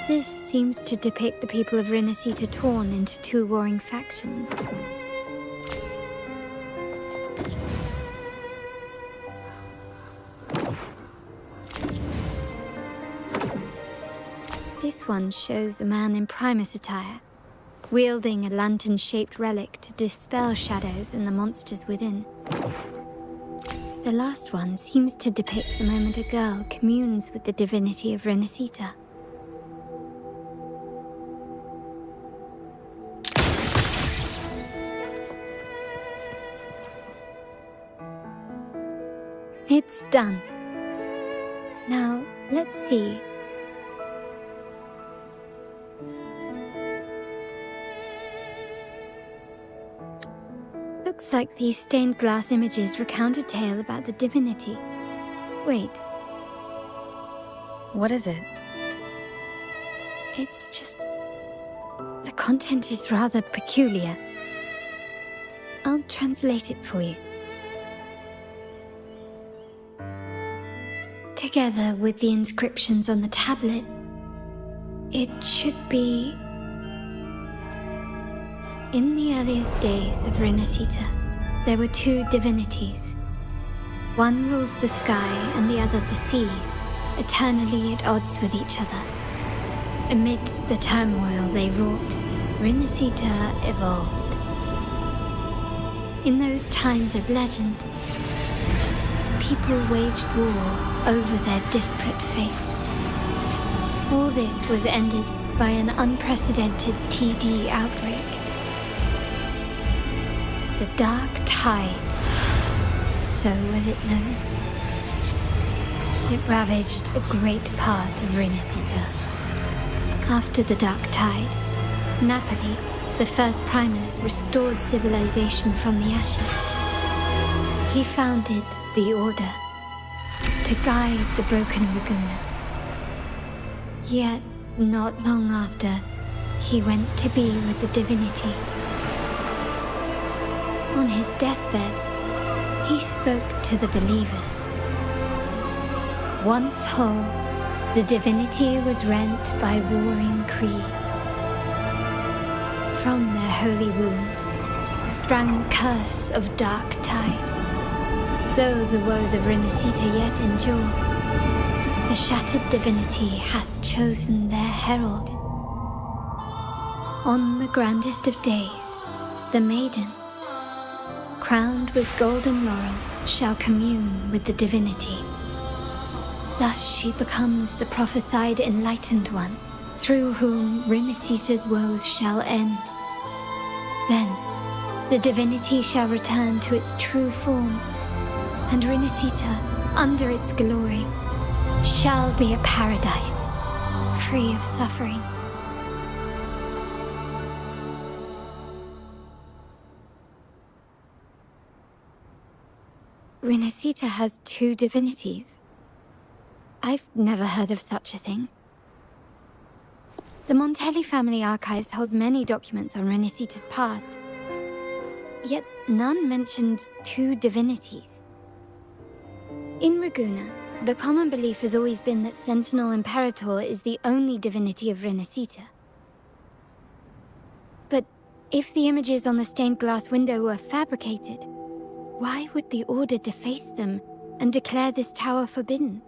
[SPEAKER 3] This seems to depict the people of Rinascita torn into two warring factions. This one shows a man in Primus attire, wielding a lantern-shaped relic to dispel shadows and the monsters within. The last one seems to depict the moment a girl communes with the divinity of Renacita. It's done. Now, let's see. Looks like these stained glass images recount a tale about the divinity. Wait,
[SPEAKER 1] What is it?
[SPEAKER 3] it's just... the content is rather peculiar. I'll translate it for you. Together with the inscriptions on the tablet, it should be... In the earliest days of Renacita, there were two divinities. One rules the sky and the other the seas, eternally at odds with each other. Amidst the turmoil they wrought, Renacita evolved. In those times of legend, people waged war over their disparate fates. All this was ended by an unprecedented TD outbreak. The Dark Tide, so was it known. It ravaged a great part of Renacita. After the Dark Tide, Napoli, the first Primus, restored civilization from the ashes. He founded the Order to guide the broken Laguna. Yet, not long after, he went to be with the divinity. On his deathbed, he spoke to the believers. Once whole, the divinity was rent by warring creeds. From their holy wounds sprang the curse of Dark Tide. Though the woes of Renacita yet endure, the shattered divinity hath chosen their herald. On the grandest of days, the maiden, crowned with golden laurel, shall commune with the divinity. Thus she becomes the prophesied enlightened one, through whom Renacita's woes shall end. Then, the divinity shall return to its true form, and Renacita, under its glory, shall be a paradise, free of suffering. Renacita has two divinities. I've never heard of such a thing. The Montelli family archives hold many documents on Renacita's past, yet none mentioned two divinities. In Ragusa, the common belief has always been that Sentinel Imperator is the only divinity of Renacita. But if the images on the stained glass window were fabricated, why would the Order deface them and declare this tower forbidden?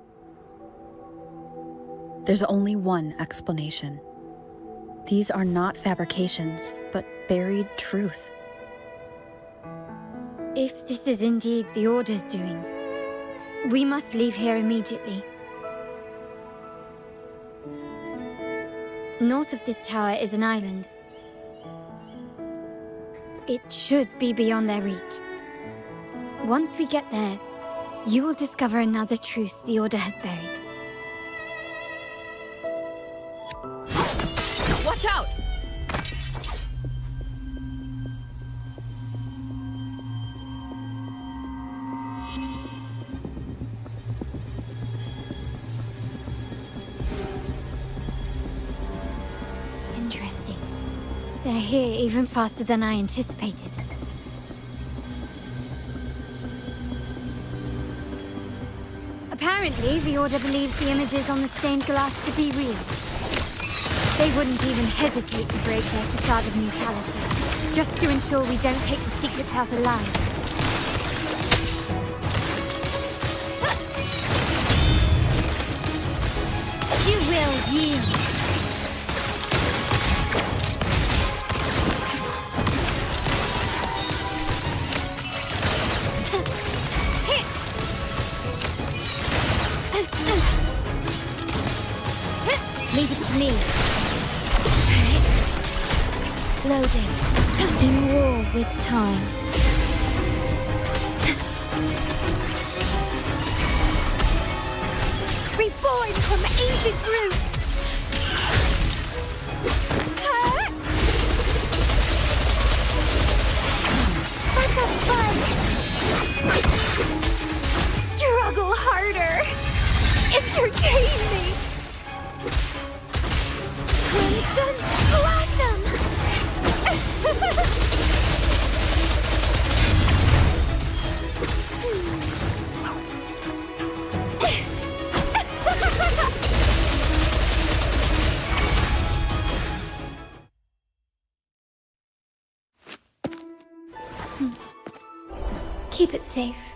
[SPEAKER 1] There's only one explanation. These are not fabrications, but buried truth.
[SPEAKER 3] If this is indeed the Order's doing, we must leave here immediately. North of this tower is an island. It should be beyond their reach. Once we get there, you will discover another truth the Order has buried.
[SPEAKER 1] Watch out!
[SPEAKER 3] Interesting. They're here even faster than I anticipated. Apparently, the Order believes the images on the stained glass to be real. They wouldn't even hesitate to break their facade of neutrality, just to ensure we don't take the secrets out alive. You will yield. me. Loading. In war with time.
[SPEAKER 4] Reborn from ancient roots! Let's have fun! Struggle harder! Entertain me! Crimson Blossom!
[SPEAKER 3] Keep it safe.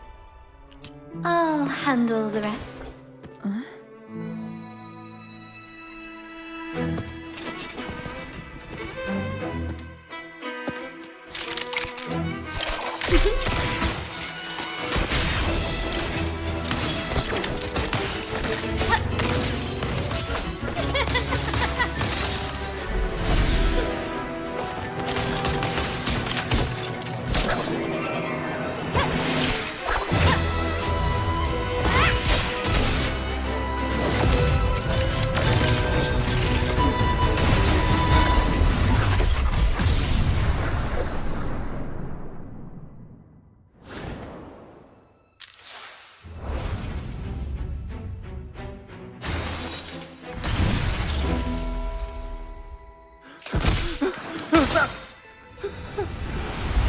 [SPEAKER 3] I'll handle the rest.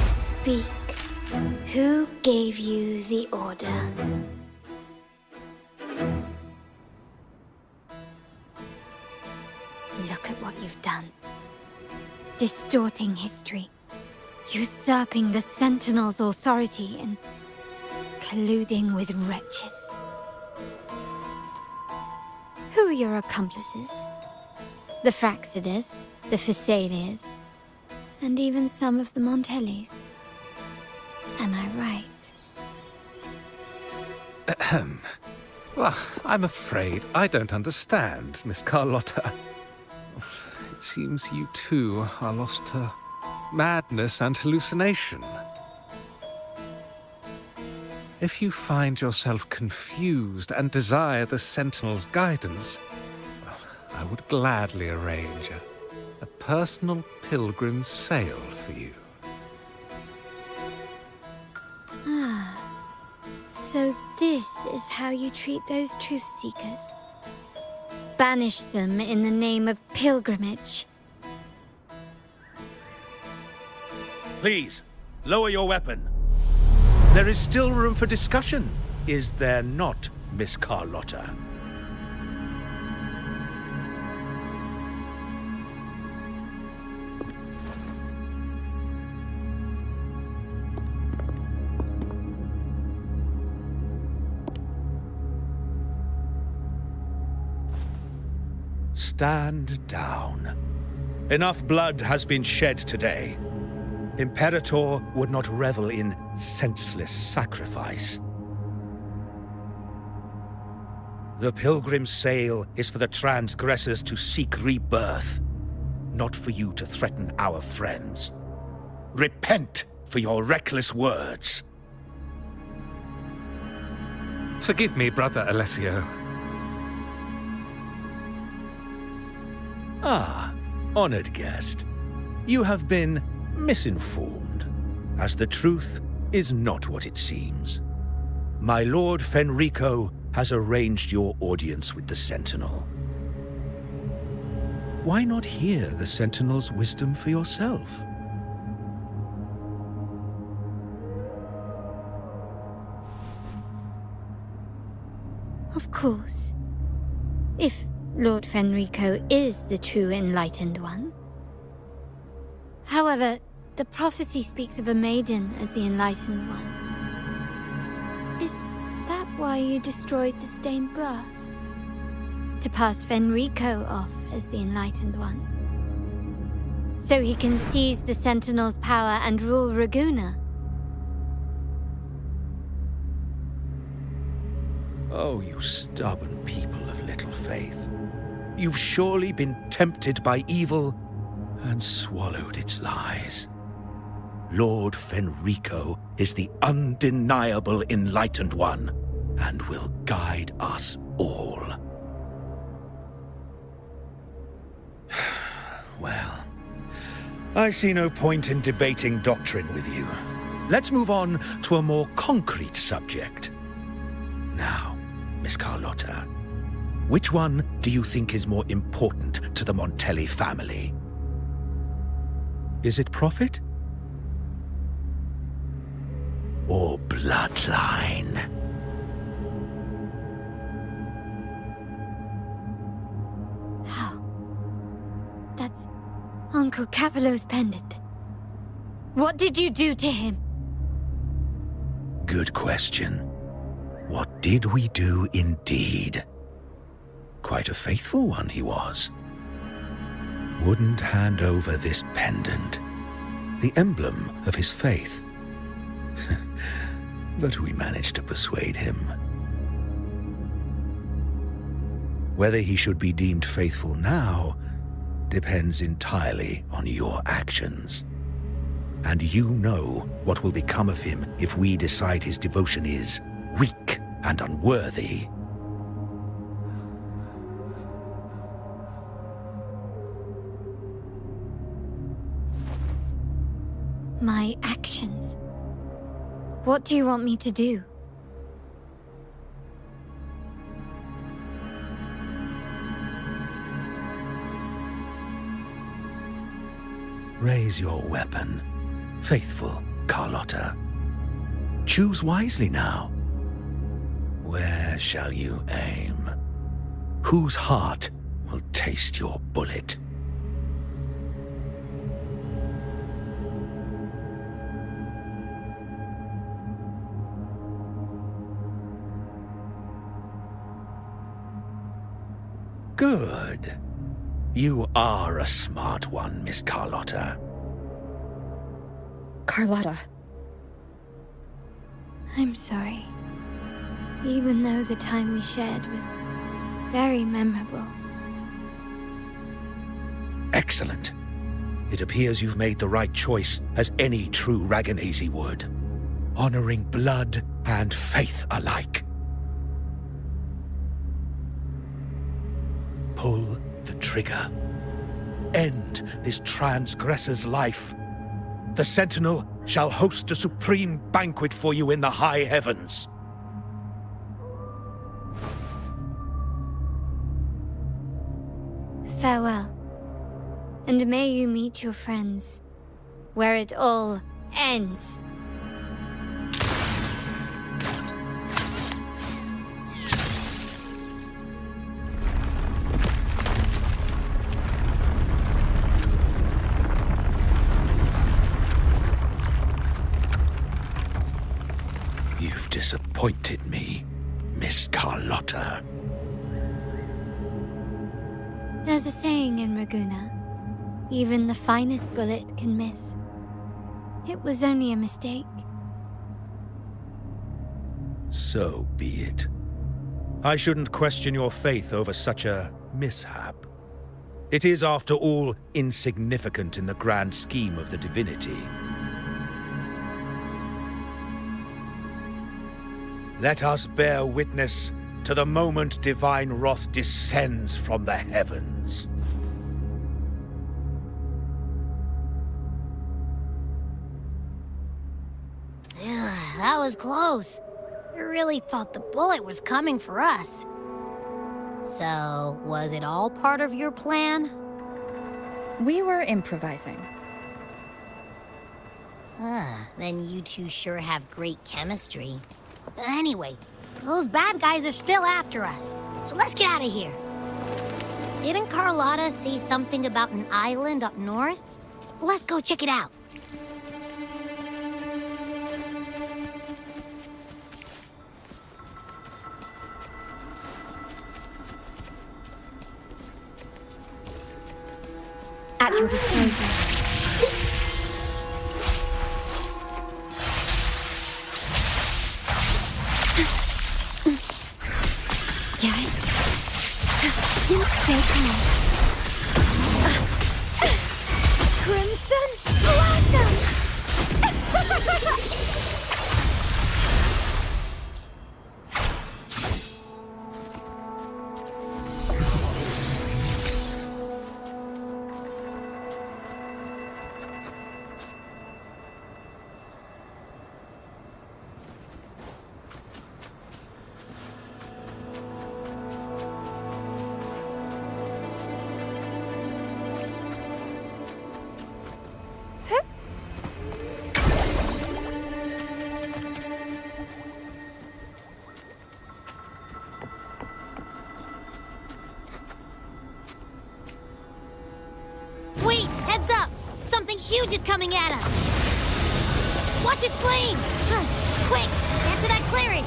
[SPEAKER 3] Speak. Who gave you the order? Look at what you've done. Distorting history. Usurping the Sentinel's authority and colluding with wretches. Who are your accomplices? The Fraxidus, the Phisalias, and even some of the Montellis. Am I right?
[SPEAKER 9] Ahem. Well, I'm afraid I don't understand, Miss Carlotta. It seems you too are lost to madness and hallucination. If you find yourself confused and desire the Sentinel's guidance, well, I would gladly arrange a personal pilgrim sail for you.
[SPEAKER 3] So this is how you treat those truth seekers? Banish them in the name of pilgrimage.
[SPEAKER 10] Please, lower your weapon. There is still room for discussion, is there not, Miss Carlotta? Stand down. Enough blood has been shed today. Imperator would not revel in senseless sacrifice. The pilgrim's sail is for the transgressors to seek rebirth, not for you to threaten our friends. Repent for your reckless words.
[SPEAKER 9] Forgive me, Brother Alessio.
[SPEAKER 10] Ah, honored guest. You have been misinformed, as the truth is not what it seems. My Lord Fenrico has arranged your audience with the Sentinel. Why not hear the Sentinel's wisdom for yourself?
[SPEAKER 3] Of course. If Lord Fenrico is the true Enlightened One. However, the prophecy speaks of a maiden as the Enlightened One. Is that why you destroyed the stained glass? To pass Fenrico off as the Enlightened One? So he can seize the Sentinel's power and rule Raguna?
[SPEAKER 10] Oh, you stubborn people of little faith. you've surely been tempted by evil and swallowed its lies. Lord Fenrico is the undeniable Enlightened One and will guide us all. Well, I see no point in debating doctrine with you. Let's move on to a more concrete subject. Now, Miss Carlotta, which one do you think is more important to the Montelli family? Is it profit? Or bloodline?
[SPEAKER 3] How? That's Uncle Capello's pendant. What did you do to him?
[SPEAKER 10] Good question. What did we do indeed? Quite a faithful one he was. Wouldn't hand over this pendant, the emblem of his faith. But we managed to persuade him. Whether he should be deemed faithful now depends entirely on your actions. And you know what will become of him if we decide his devotion is weak and unworthy.
[SPEAKER 3] My actions. What do you want me to do?
[SPEAKER 10] Raise your weapon, faithful Carlotta. Choose wisely now. Where shall you aim? Whose heart will taste your bullet? Good. You are a smart one, Miss Carlotta.
[SPEAKER 1] Carlotta.
[SPEAKER 3] I'm sorry. Even though the time we shared was very memorable.
[SPEAKER 10] Excellent. It appears you've made the right choice, as any true Ragganese would. Honoring blood and faith alike. Pull the trigger. End this transgressor's life. The Sentinel shall host a supreme banquet for you in the high heavens.
[SPEAKER 3] Farewell. And may you meet your friends, where it all ends.
[SPEAKER 10] You've disappointed me, Miss Carlotta.
[SPEAKER 3] There's a saying in Raguna, even the finest bullet can miss. It was only a mistake.
[SPEAKER 10] So be it. I shouldn't question your faith over such a mishap. It is, after all, insignificant in the grand scheme of the divinity. Let us bear witness to the moment divine wrath descends from the heavens.
[SPEAKER 4] That was close. I really thought the bullet was coming for us. So, was it all part of your plan?
[SPEAKER 1] We were improvising.
[SPEAKER 4] Then you two sure have great chemistry. Anyway, those bad guys are still after us, so let's get out of here. Didn't Carlotta say something about an island up north? Let's go check it out.
[SPEAKER 1] At your disposal.
[SPEAKER 3] Just stay calm.
[SPEAKER 4] coming at us! Watch its flames! Quick, get to that clearing!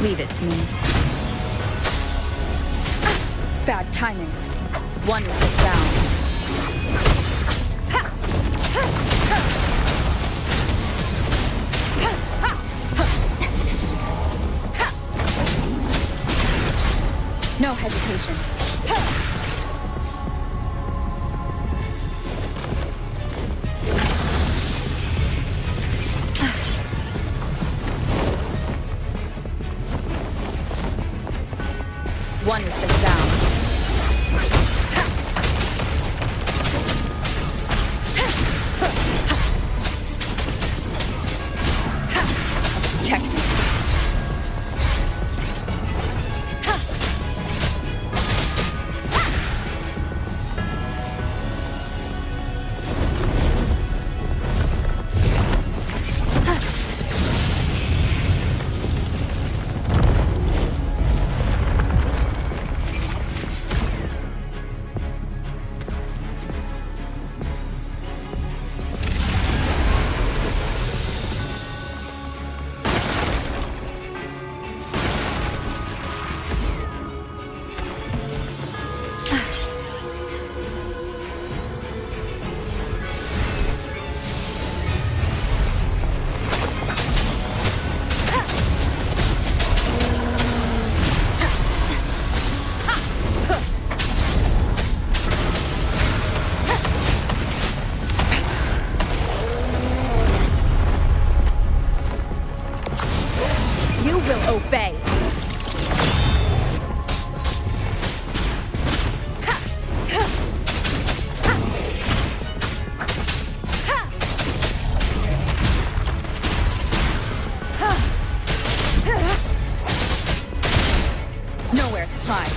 [SPEAKER 1] Leave it to me. Bad timing. One with the sound. No hesitation. One with the sound. Check. You will obey. Nowhere to hide.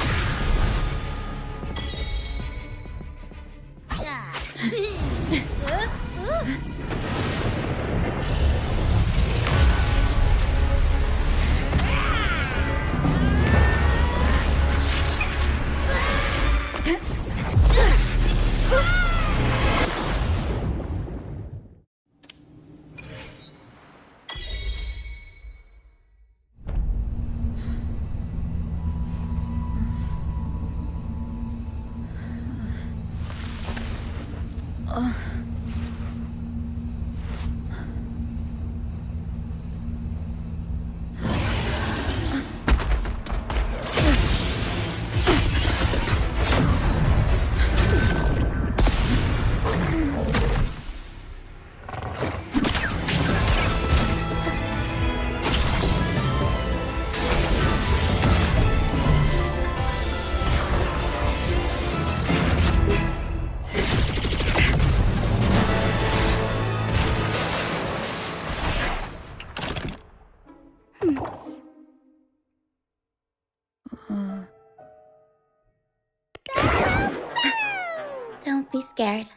[SPEAKER 11] Don't be scared.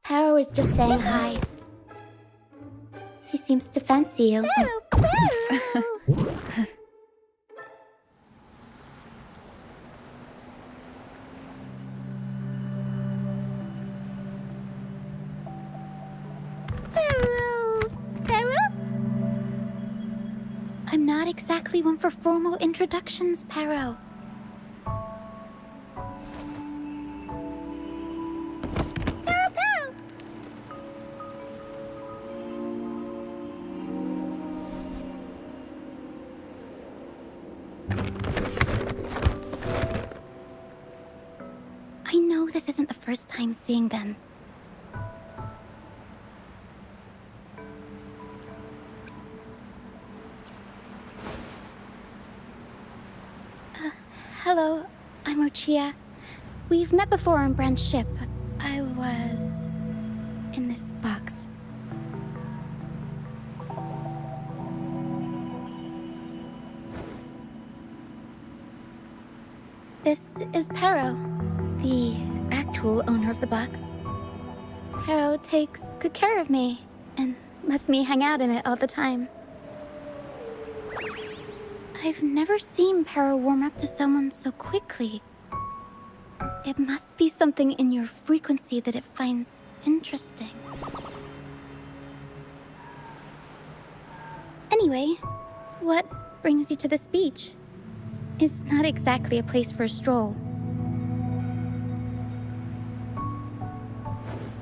[SPEAKER 11] Taro was just saying hi. She seems to fancy you. I'm not exactly one for formal introductions, Pero. I know this isn't the first time seeing them. Hello, I'm Ochia. We've met before on Brand's ship. I was in this box. This is Pero, the actual owner of the box. Pero takes good care of me and lets me hang out in it all the time. I've never seen Para warm up to someone so quickly. It must be something in your frequency that it finds interesting. Anyway, what brings you to this beach? It's not exactly a place for a stroll.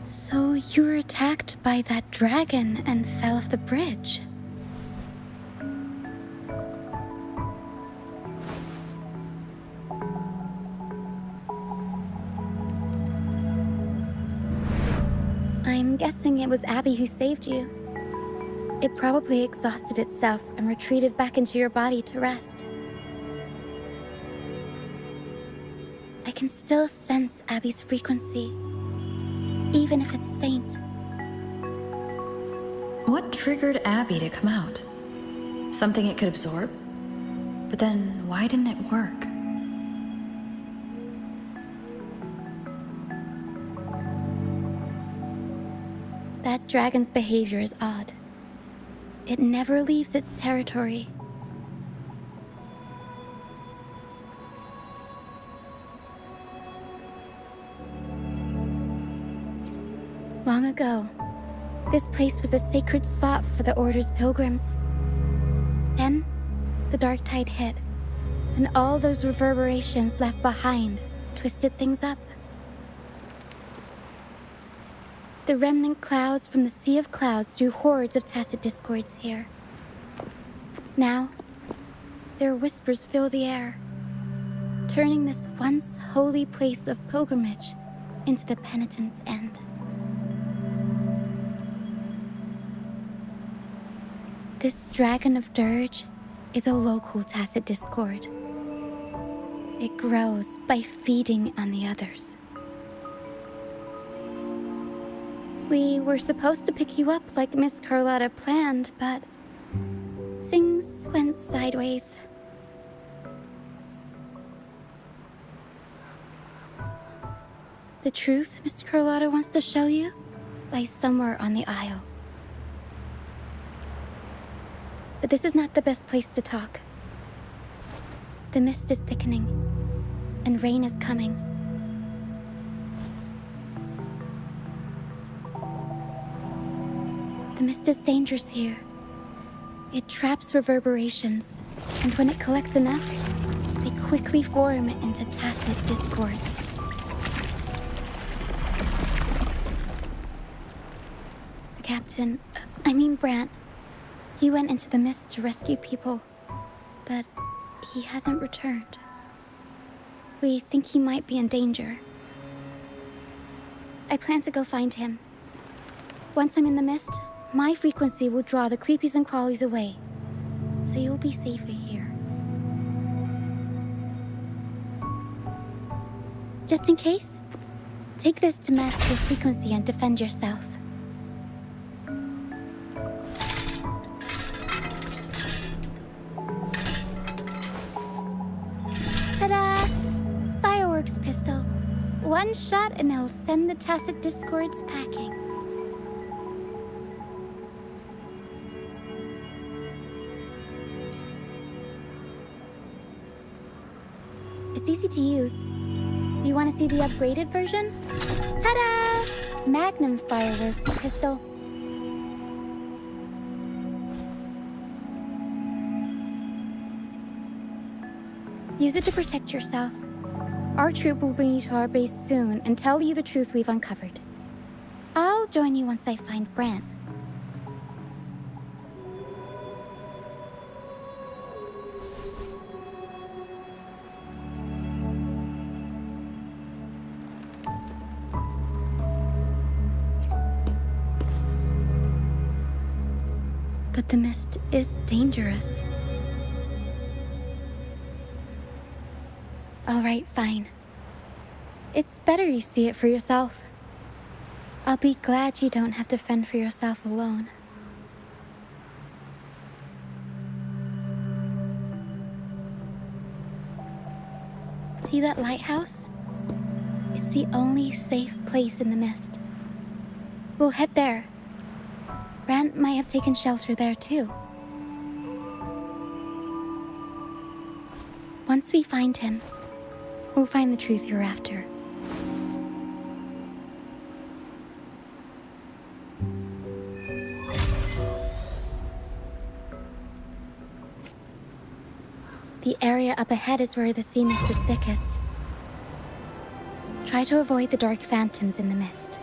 [SPEAKER 11] So you were attacked by that dragon and fell off the bridge. I'm guessing it was Abby who saved you. It probably exhausted itself and retreated back into your body to rest. I can still sense Abby's frequency, even if it's faint.
[SPEAKER 12] What triggered Abby to come out? Something it could absorb? But then, why didn't it work?
[SPEAKER 11] That dragon's behavior is odd. It never leaves its territory. Long ago, this place was a sacred spot for the Order's pilgrims. Then, the dark tide hit, and all those reverberations left behind twisted things up. The remnant clouds from the Sea of Clouds drew hordes of tacit discords here. Now, their whispers fill the air, turning this once holy place of pilgrimage into the penitent's end. This Dragon of Dirge is a local tacit discord. It grows by feeding on the others. We were supposed to pick you up like Miss Carlotta planned, but things went sideways. The truth Mr. Carlotta wants to show you lies somewhere on the aisle. But this is not the best place to talk. The mist is thickening, and rain is coming. The mist is dangerous here. It traps reverberations, and when it collects enough, they quickly form into tacit discords. The captain, Brant, he went into the mist to rescue people, but he hasn't returned. We think he might be in danger. I plan to go find him. Once I'm in the mist, my frequency will draw the creepies and crawlies away, so you'll be safer here. Just in case, take this to mask your frequency and defend yourself. Ta-da! Fireworks pistol. One shot and it'll send the tacit discords packing. It's easy to use. You want to see the upgraded version? Ta-da! Magnum fireworks pistol. Use it to protect yourself. Our troop will bring you to our base soon and tell you the truth we've uncovered. I'll join you once I find Brant. But the mist is dangerous. All right, fine. It's better you see it for yourself. I'll be glad you don't have to fend for yourself alone. See that lighthouse? It's the only safe place in the mist. We'll head there. Brant might have taken shelter there too. Once we find him, we'll find the truth you're after. The area up ahead is where the sea mist is thickest. Try to avoid the dark phantoms in the mist.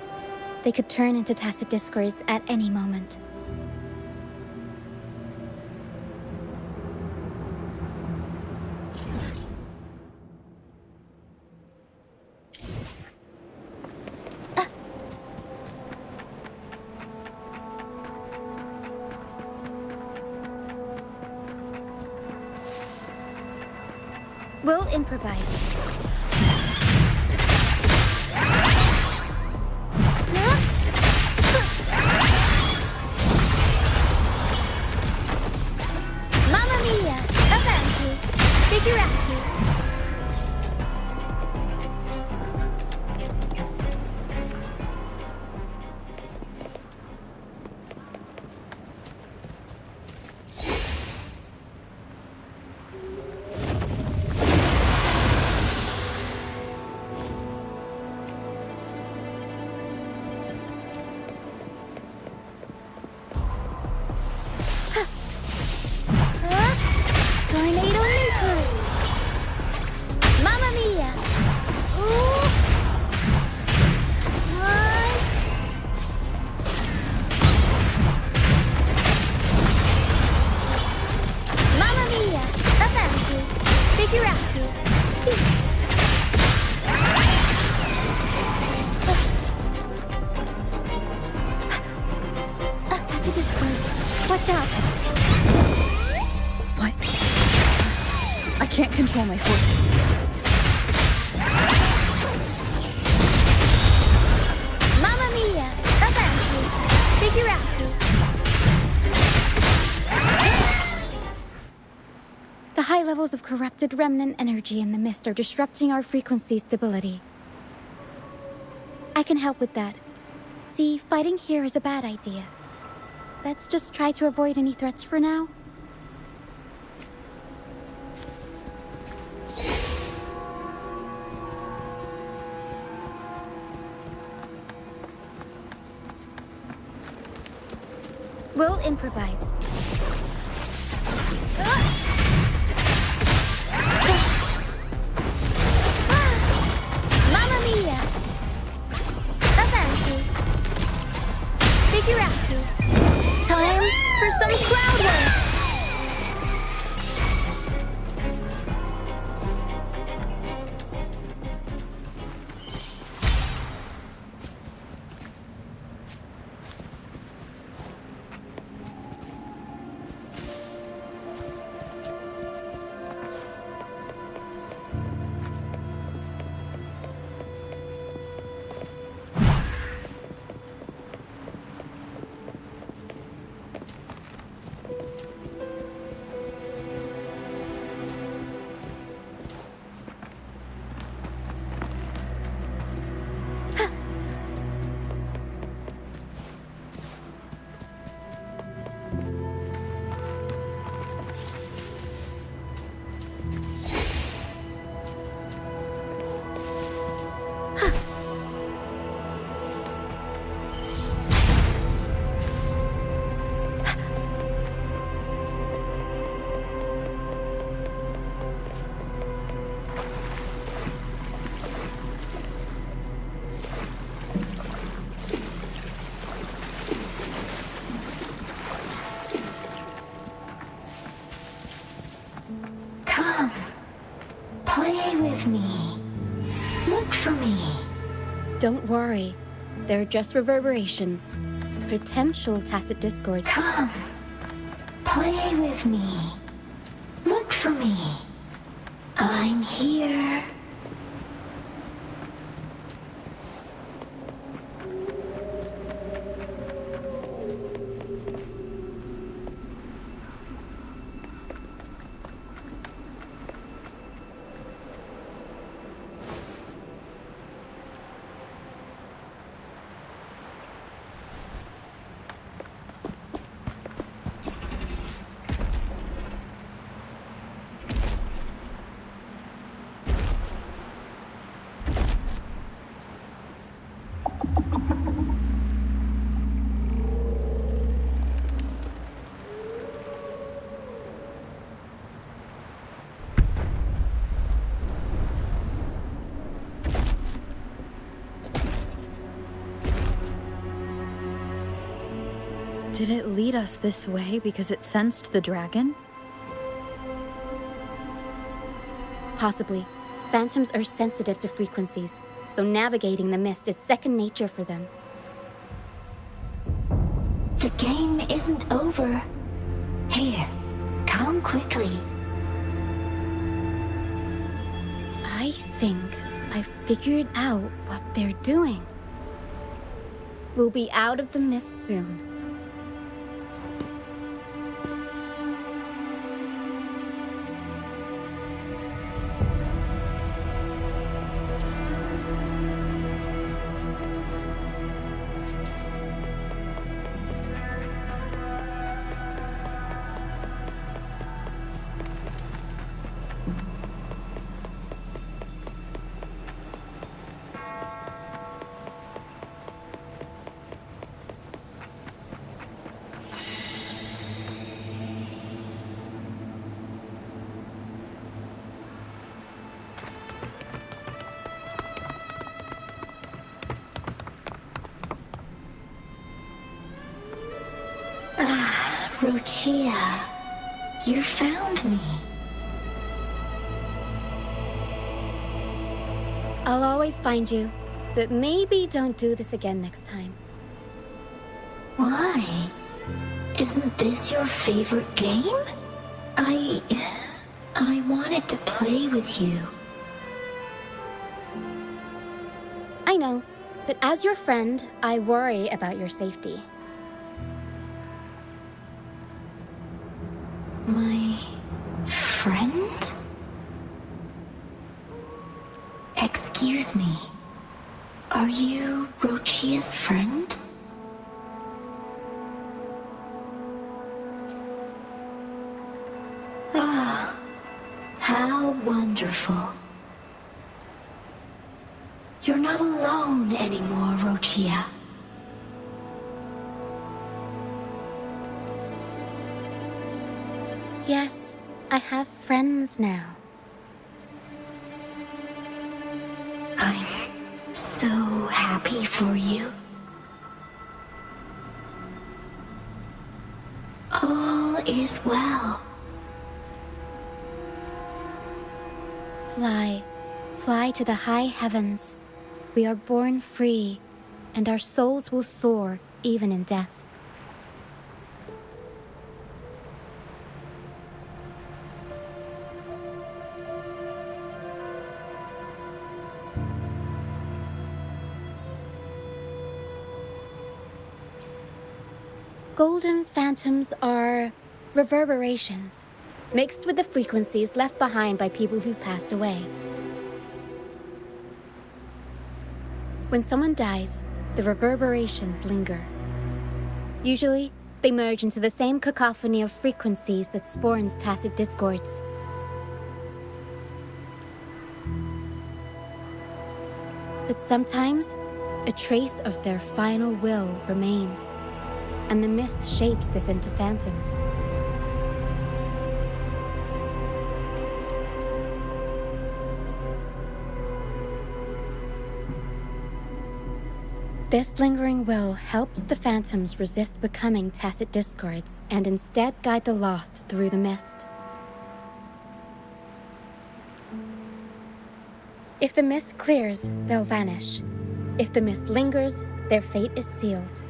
[SPEAKER 11] They could turn into tacit discords at any moment. We'll improvise. Mamma mia! Avanti! Figurati! Tornado Maker! Mamma mia! Ooh! One! Mamma mia! Avanti! Figurati! Tacit discords. Watch out!
[SPEAKER 1] What? I can't control my force.
[SPEAKER 11] Mamma mia! Avanti! Figurati! The high levels of corrupted remnant energy in the mist are disrupting our frequency stability. I can help with that. See, fighting here is a bad idea. Let's just try to avoid any threats for now. We'll improvise. Mamma mia! Avanti! Figurati! Time for some cloud work!
[SPEAKER 6] Come. Play with me. Look for me.
[SPEAKER 11] Don't worry. They're just reverberations. Potential tacit discords.
[SPEAKER 6] Come. Play with me. Look for me. I'm here.
[SPEAKER 1] Did it lead us this way because it sensed the dragon?
[SPEAKER 11] Possibly. Phantoms are sensitive to frequencies, so navigating the mist is second nature for them.
[SPEAKER 6] The game isn't over. Here, come quickly.
[SPEAKER 11] I think I figured out what they're doing. We'll be out of the mist soon.
[SPEAKER 6] Rochia, you found me.
[SPEAKER 11] I'll always find you, but maybe don't do this again next time.
[SPEAKER 6] Why? Isn't this your favorite game? I wanted to play with you.
[SPEAKER 11] I know, but as your friend, I worry about your safety.
[SPEAKER 6] My friend? Excuse me. Are you Rochia's friend? Ah, how wonderful. You're not alone anymore, Rochia.
[SPEAKER 11] Yes, I have friends now.
[SPEAKER 6] I'm so happy for you. All is well.
[SPEAKER 11] Fly, fly to the high heavens. We are born free, and our souls will soar even in death. Golden phantoms are reverberations, mixed with the frequencies left behind by people who've passed away. When someone dies, the reverberations linger. Usually, they merge into the same cacophony of frequencies that spawns tacit discords. But sometimes, a trace of their final will remains, and the mist shapes this into phantoms. This lingering will helps the phantoms resist becoming tacit discords and instead guide the lost through the mist. If the mist clears, they'll vanish. If the mist lingers, their fate is sealed.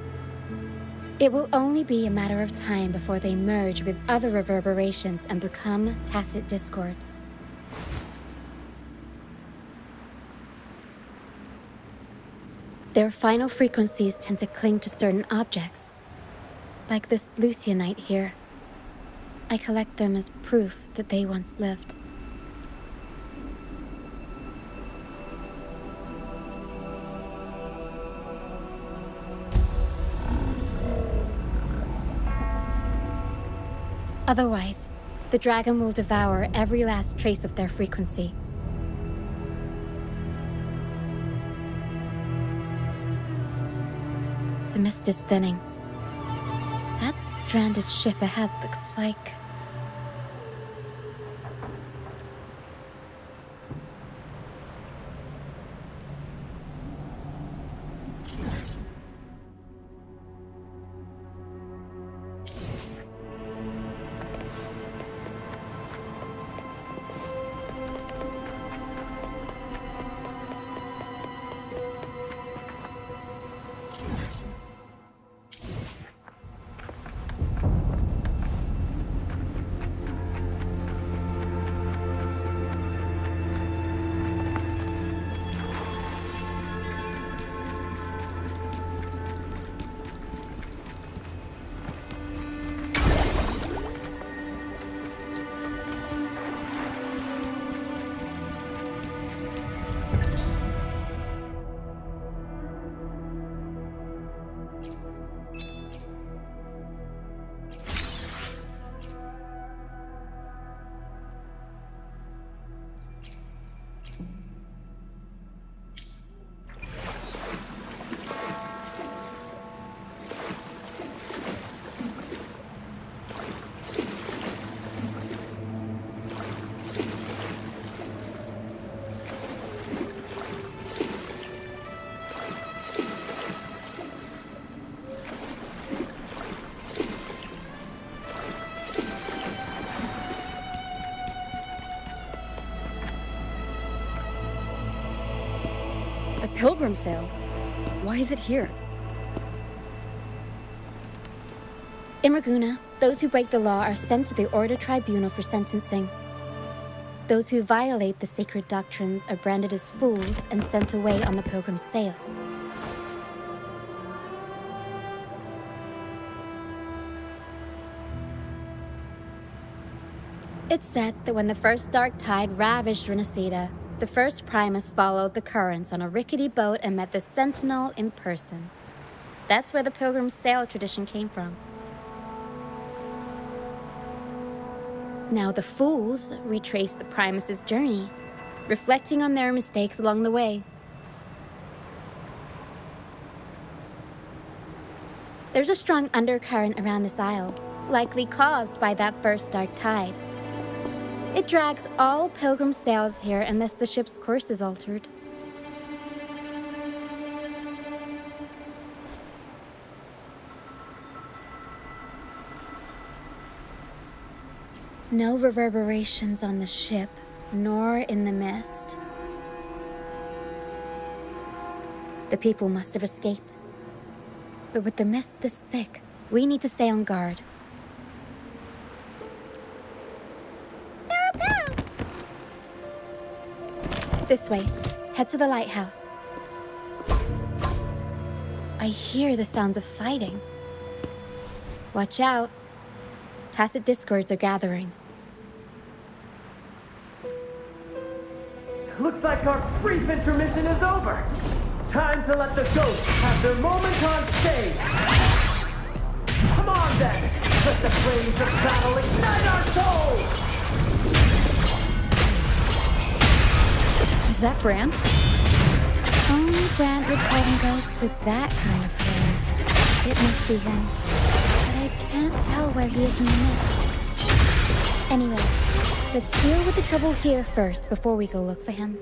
[SPEAKER 11] It will only be a matter of time before they merge with other reverberations and become tacit discords. Their final frequencies tend to cling to certain objects, like this Lucianite here. I collect them as proof that they once lived. Otherwise, the dragon will devour every last trace of their frequency. The mist is thinning. That stranded ship ahead looks like...
[SPEAKER 1] A pilgrim sale? Why is it here?
[SPEAKER 11] In Raguna, those who break the law are sent to the Order Tribunal for sentencing. Those who violate the sacred doctrines are branded as fools and sent away on the pilgrim sale. It's said that when the first dark tide ravaged Renacida, the first Primus followed the currents on a rickety boat and met the Sentinel in person. That's where the pilgrim sale tradition came from. Now the fools retrace the Primus's journey, reflecting on their mistakes along the way. There's a strong undercurrent around this isle, likely caused by that first dark tide. It drags all pilgrim sails here unless the ship's course is altered. No reverberations on the ship, nor in the mist. The people must have escaped. But with the mist this thick, we need to stay on guard. This way. Head to the lighthouse. I hear the sounds of fighting. Watch out. Tacit discords are gathering.
[SPEAKER 13] Looks like our brief intermission is over. Time to let the ghosts have their moment on stage. Come on then. Let the flames of battle ignite our souls.
[SPEAKER 1] Is that Brand?
[SPEAKER 11] Only Brand would call them ghosts with that kind of hair. It must be him. But I can't tell where he is in the mist. Anyway, let's deal with the trouble here first before we go look for him.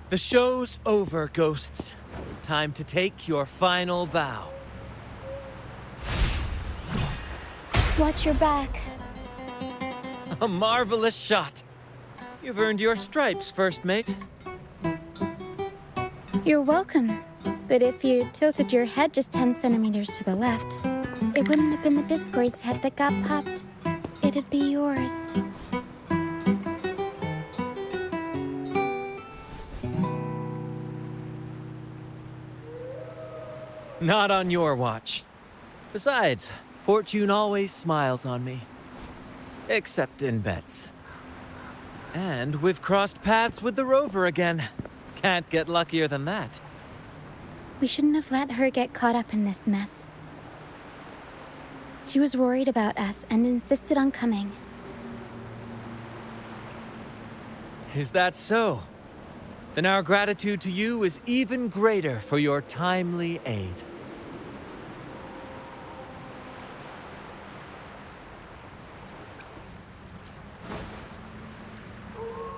[SPEAKER 14] The show's over, ghosts. Time to take your final bow.
[SPEAKER 11] Watch your back.
[SPEAKER 14] A marvelous shot. You've earned your stripes, first mate.
[SPEAKER 11] You're welcome. But if you tilted your head just 10 centimeters to the left, it wouldn't have been the Discord's head that got popped. It'd be yours.
[SPEAKER 14] Not on your watch. Besides, fortune always smiles on me. Except in bets. And we've crossed paths with the rover again. Can't get luckier than that.
[SPEAKER 11] We shouldn't have let her get caught up in this mess. She was worried about us and insisted on coming.
[SPEAKER 14] Is that so? Then our gratitude to you is even greater for your timely aid.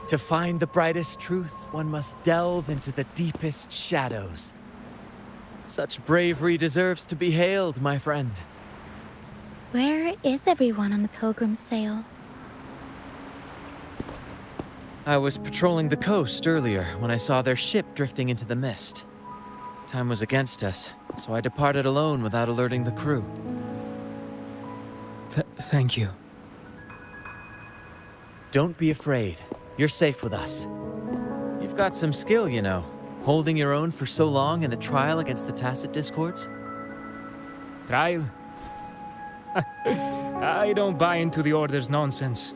[SPEAKER 14] To find the brightest truth, one must delve into the deepest shadows. Such bravery deserves to be hailed, my friend.
[SPEAKER 11] Where is everyone on the pilgrim sail?
[SPEAKER 14] I was patrolling the coast earlier when I saw their ship drifting into the mist. Time was against us, so I departed alone without alerting the crew.
[SPEAKER 15] Thank you.
[SPEAKER 14] Don't be afraid. You're safe with us. You've got some skill, you know, holding your own for so long in the trial against the Tacit Discords.
[SPEAKER 15] Trial? I don't buy into the Order's nonsense.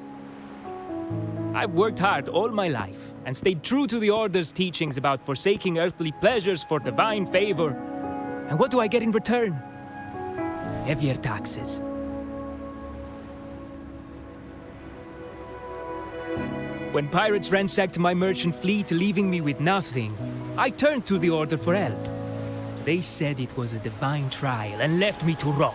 [SPEAKER 15] I've worked hard all my life and stayed true to the Order's teachings about forsaking earthly pleasures for divine favor. And what do I get in return? Heavier taxes. When pirates ransacked my merchant fleet, leaving me with nothing, I turned to the Order for help. They said it was a divine trial and left me to rot.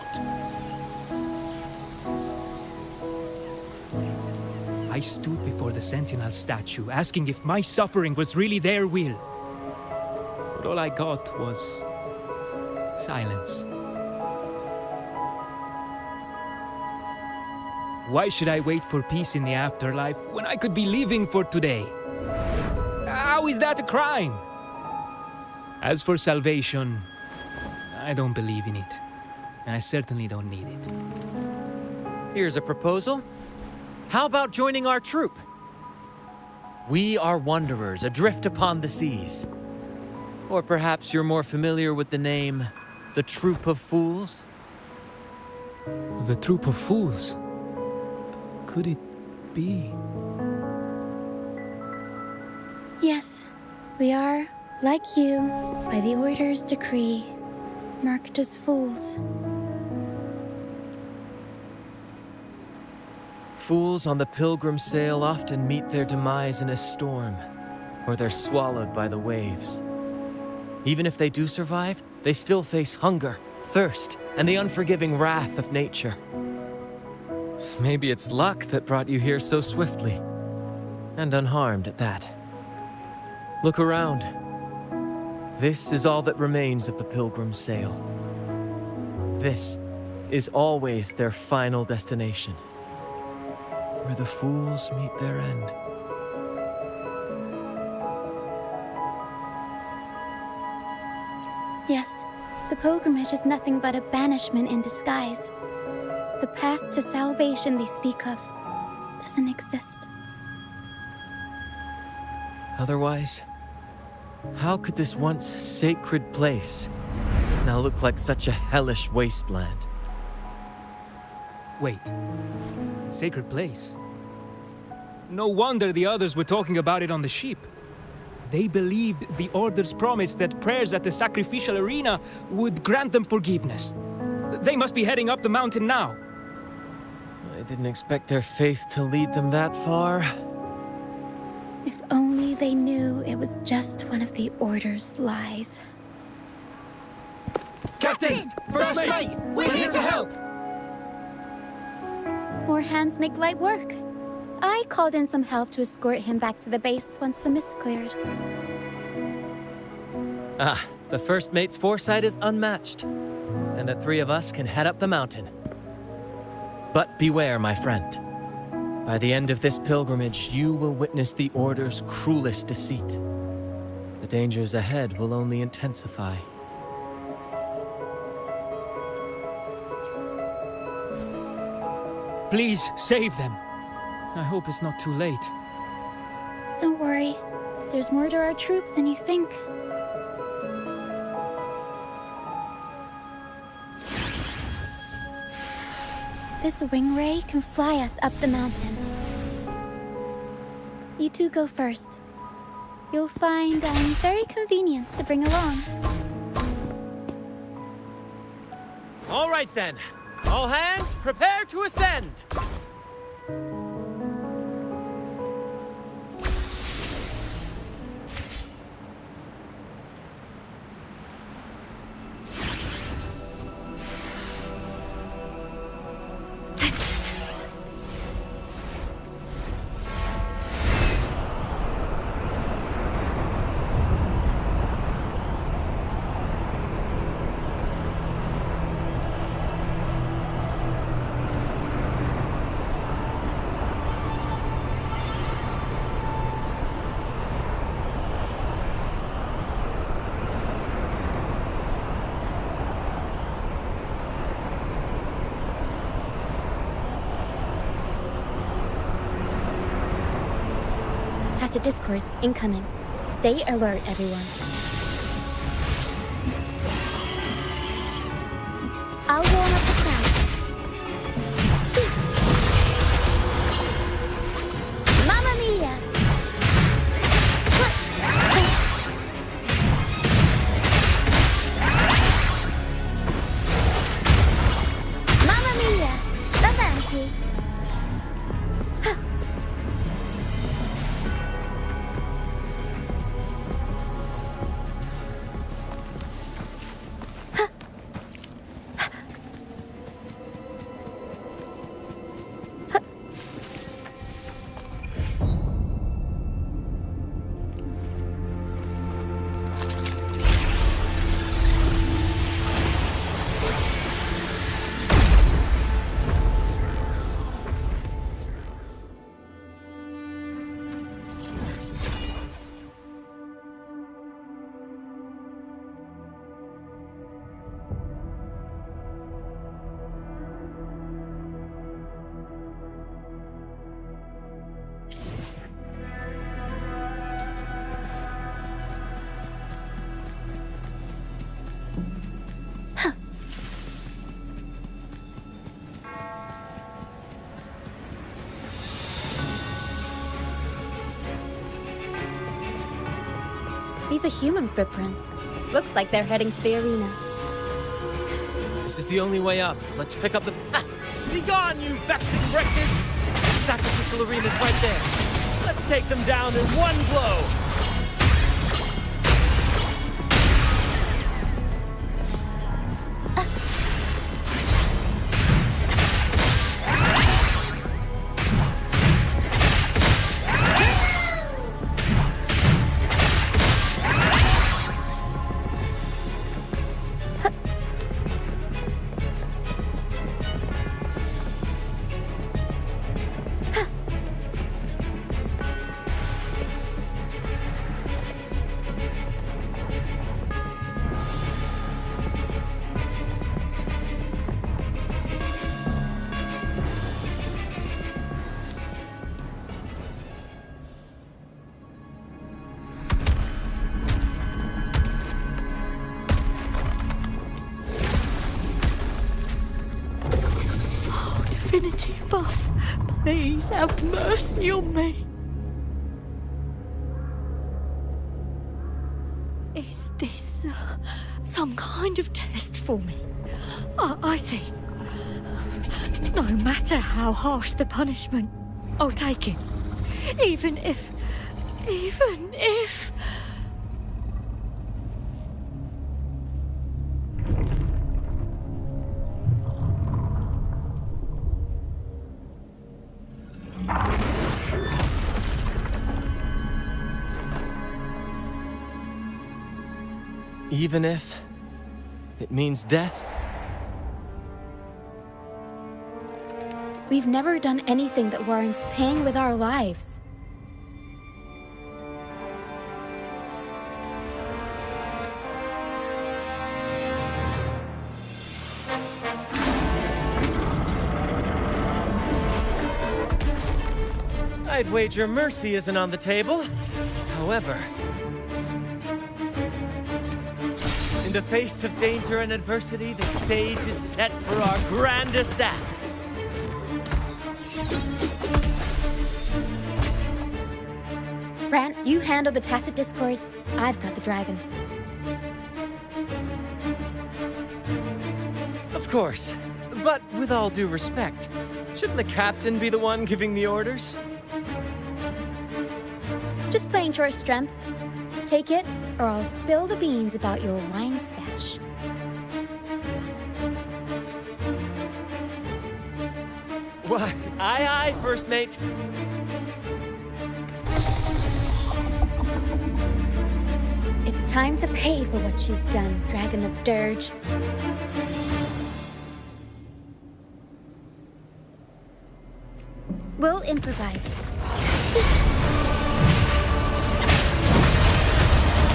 [SPEAKER 15] I stood before the Sentinel statue, asking if my suffering was really their will. but all I got was silence. Why should I wait for peace in the afterlife when I could be living for today? How is that a crime? As for salvation, I don't believe in it, and I certainly don't need it.
[SPEAKER 14] Here's a proposal. How about joining our troop? We are wanderers adrift upon the seas. Or perhaps you're more familiar with the name, the Troop of Fools?
[SPEAKER 15] The Troop of Fools? Could it be?
[SPEAKER 11] Yes, we are, like you, by the Order's decree, marked as fools.
[SPEAKER 14] Fools on the pilgrim sail often meet their demise in a storm, or they're swallowed by the waves. Even if they do survive, they still face hunger, thirst, and the unforgiving wrath of nature. Maybe it's luck that brought you here so swiftly, and unharmed at that. Look around. This is all that remains of the pilgrim's sail. This is always their final destination, where the fools meet their end.
[SPEAKER 11] Yes, the pilgrimage is nothing but a banishment in disguise. The path to salvation they speak of doesn't exist.
[SPEAKER 14] Otherwise, how could this once sacred place now look like such a hellish wasteland?
[SPEAKER 15] Wait. Sacred place? No wonder the others were talking about it on the ship. They believed the Order's promise that prayers at the sacrificial arena would grant them forgiveness. They must be heading up the mountain now.
[SPEAKER 14] I didn't expect their faith to lead them that far.
[SPEAKER 11] If only they knew it was just one of the Order's lies.
[SPEAKER 13] Captain! First mate! We're here to help!
[SPEAKER 11] More hands make light work. I called in some help to escort him back to the base once the mist cleared.
[SPEAKER 14] Ah, the first mate's foresight is unmatched, and the three of us can head up the mountain. But beware, my friend. By the end of this pilgrimage, you will witness the Order's cruelest deceit. The dangers ahead will only intensify.
[SPEAKER 15] Please, save them. I hope it's not too late.
[SPEAKER 11] Don't worry. There's more to our troop than you think. This wing ray can fly us up the mountain. You two go first. You'll find very convenient to bring along.
[SPEAKER 14] All right then. All hands, prepare to ascend!
[SPEAKER 11] Tacit discords incoming. Stay alert, everyone. I'll warm up the crowd. Mamma mia! Mamma mia! Davanti! These are human footprints. Looks like they're heading to the arena.
[SPEAKER 14] This is the only way up. Let's pick up the... Ah! Be gone, you vexing wretches! Sacrificial arena's right there. Let's take them down in one blow!
[SPEAKER 16] Divinity above, please have mercy on me. Is this some kind of test for me? I see. No matter how harsh the punishment, I'll take it. Even if...
[SPEAKER 14] Even if it means death?
[SPEAKER 11] We've never done anything that warrants paying with our lives.
[SPEAKER 14] I'd wager mercy isn't on the table. However, in the face of danger and adversity, the stage is set for our grandest act.
[SPEAKER 11] Brant, you handle the tacit discords. I've got the dragon.
[SPEAKER 14] Of course. But with all due respect, shouldn't the captain be the one giving the orders?
[SPEAKER 11] Just playing to our strengths. Take it, or I'll spill the beans about your wine stash.
[SPEAKER 14] Why, aye, first mate.
[SPEAKER 11] It's time to pay for what you've done, Dragon of Dirge. We'll improvise.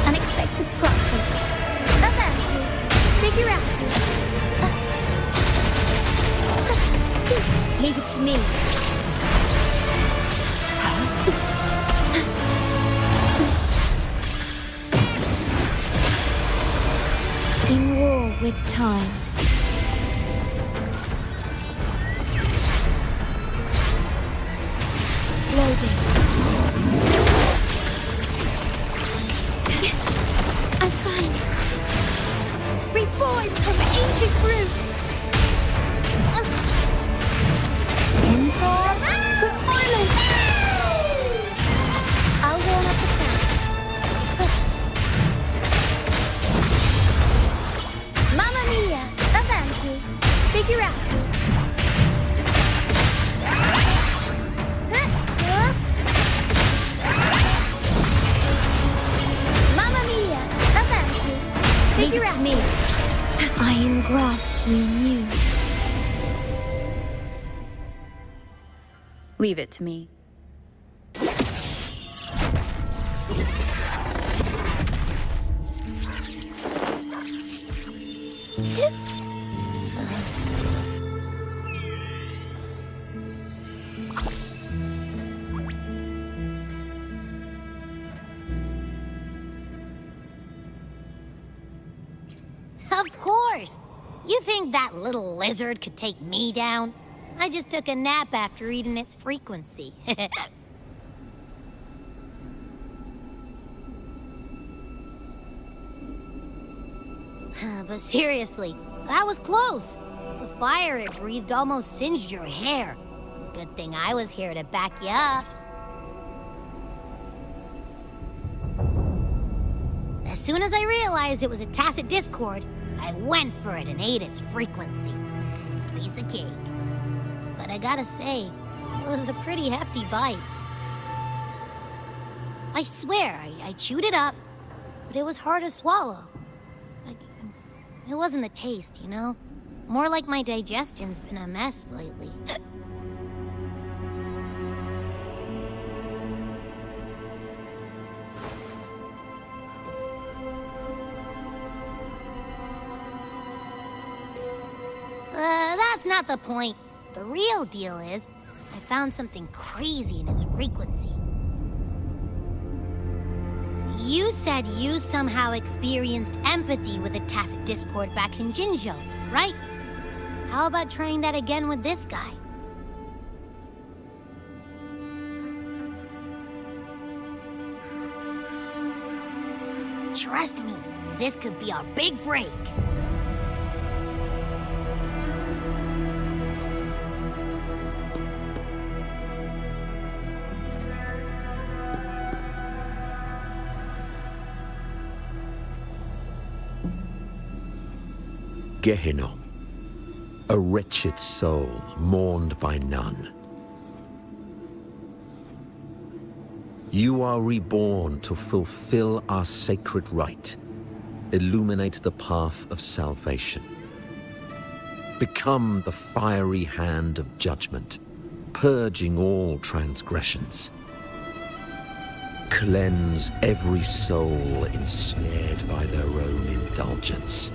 [SPEAKER 11] Unexpected plot twist. Avanti. Figurati. Leave it to me. In war with time. Loading. I'm fine. Reborn from ancient roots. Improv performance. I'll warm up the crowd. Mamma mia, avanti, figurati. Mamma mia, avanti, figurati. Leave it to me. I engraft you new.
[SPEAKER 1] Leave it to me.
[SPEAKER 4] Of course! You think that little lizard could take me down? I just took a nap after eating its frequency. But seriously, that was close. The fire it breathed almost singed your hair. Good thing I was here to back you up. As soon as I realized it was a tacit discord, I went for it and ate its frequency. Piece of cake. But I gotta say, it was a pretty hefty bite. I swear, I chewed it up, but it was hard to swallow. It wasn't the taste, you know? More like my digestion's been a mess lately. That's not the point. The real deal is, I found something crazy in its frequency. You said you somehow experienced empathy with the tacit discord back in Jinzhou, right? How about trying that again with this guy? Trust me, this could be our big break.
[SPEAKER 10] Gehenna, a wretched soul mourned by none. You are reborn to fulfill our sacred rite, illuminate the path of salvation. Become the fiery hand of judgment, purging all transgressions. Cleanse every soul ensnared by their own indulgence.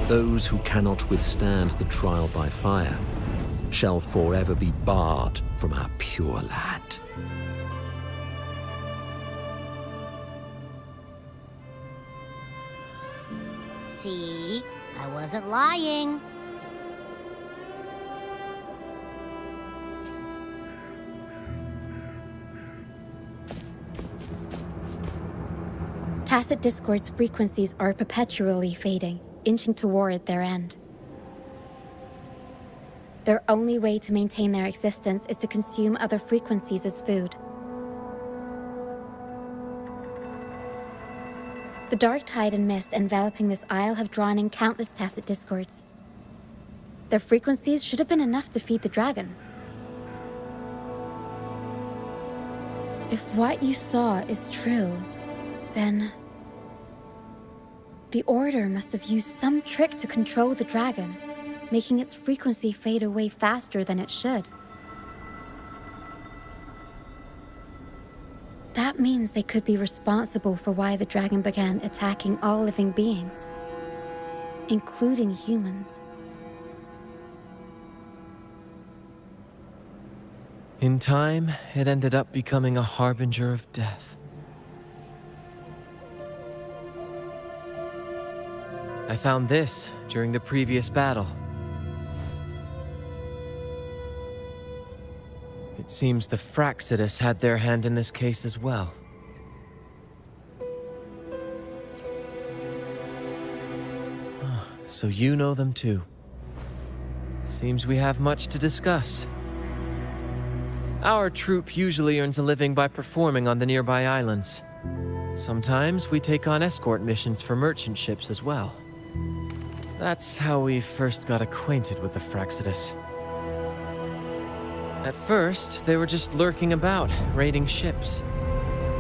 [SPEAKER 10] Those who cannot withstand the trial by fire shall forever be barred from our pure land.
[SPEAKER 4] See? I wasn't lying.
[SPEAKER 11] Tacit discord's frequencies are perpetually fading, inching toward their end. Their only way to maintain their existence is to consume other frequencies as food. The dark tide and mist enveloping this isle have drawn in countless tacit discords. Their frequencies should have been enough to feed the dragon. If what you saw is true, then the Order must have used some trick to control the dragon, making its frequency fade away faster than it should. That means they could be responsible for why the dragon began attacking all living beings, including humans.
[SPEAKER 14] In time, it ended up becoming a harbinger of death. I found this during the previous battle. It seems the Fraxidus had their hand in this case as well. So you know them too. Seems we have much to discuss. Our troop usually earns a living by performing on the nearby islands. Sometimes we take on escort missions for merchant ships as well. That's how we first got acquainted with the Fraxidus. At first, they were just lurking about, raiding ships.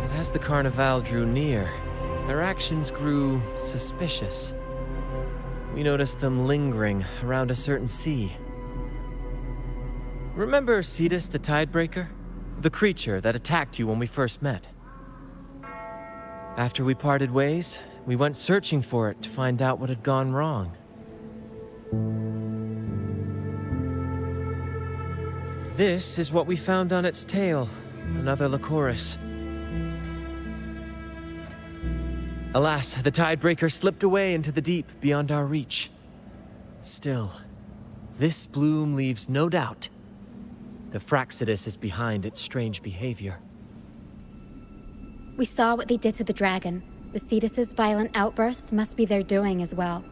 [SPEAKER 14] But as the Carnival drew near, their actions grew suspicious. We noticed them lingering around a certain sea. Remember Cetus the Tidebreaker? The creature that attacked you when we first met? After we parted ways, we went searching for it to find out what had gone wrong. This is what we found on its tail, another Lycoris. Alas, the Tidebreaker slipped away into the deep beyond our reach. Still, this bloom leaves no doubt. The Fraxidus is behind its strange behavior.
[SPEAKER 11] We saw what they did to the dragon, The Cetus's violent outburst must be their doing as well.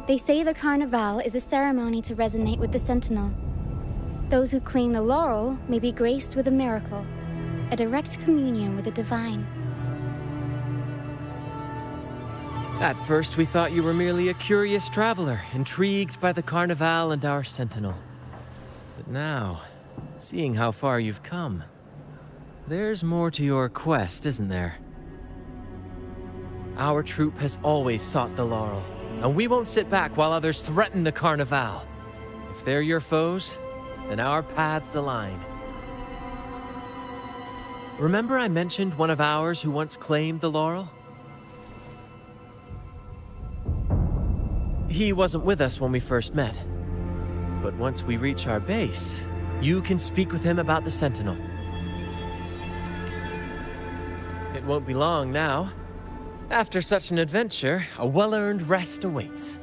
[SPEAKER 11] They say the Carnival is a ceremony to resonate with the Sentinel. Those who claim the laurel may be graced with a miracle, a direct communion with the divine.
[SPEAKER 14] At first, we thought you were merely a curious traveler, intrigued by the Carnival and our Sentinel. But now, seeing how far you've come, there's more to your quest, isn't there? Our troop has always sought the laurel, and we won't sit back while others threaten the Carnival. If they're your foes, then our paths align. Remember I mentioned one of ours who once claimed the laurel? He wasn't with us when we first met. But once we reach our base, you can speak with him about the Sentinel. It won't be long now. After such an adventure, a well-earned rest awaits.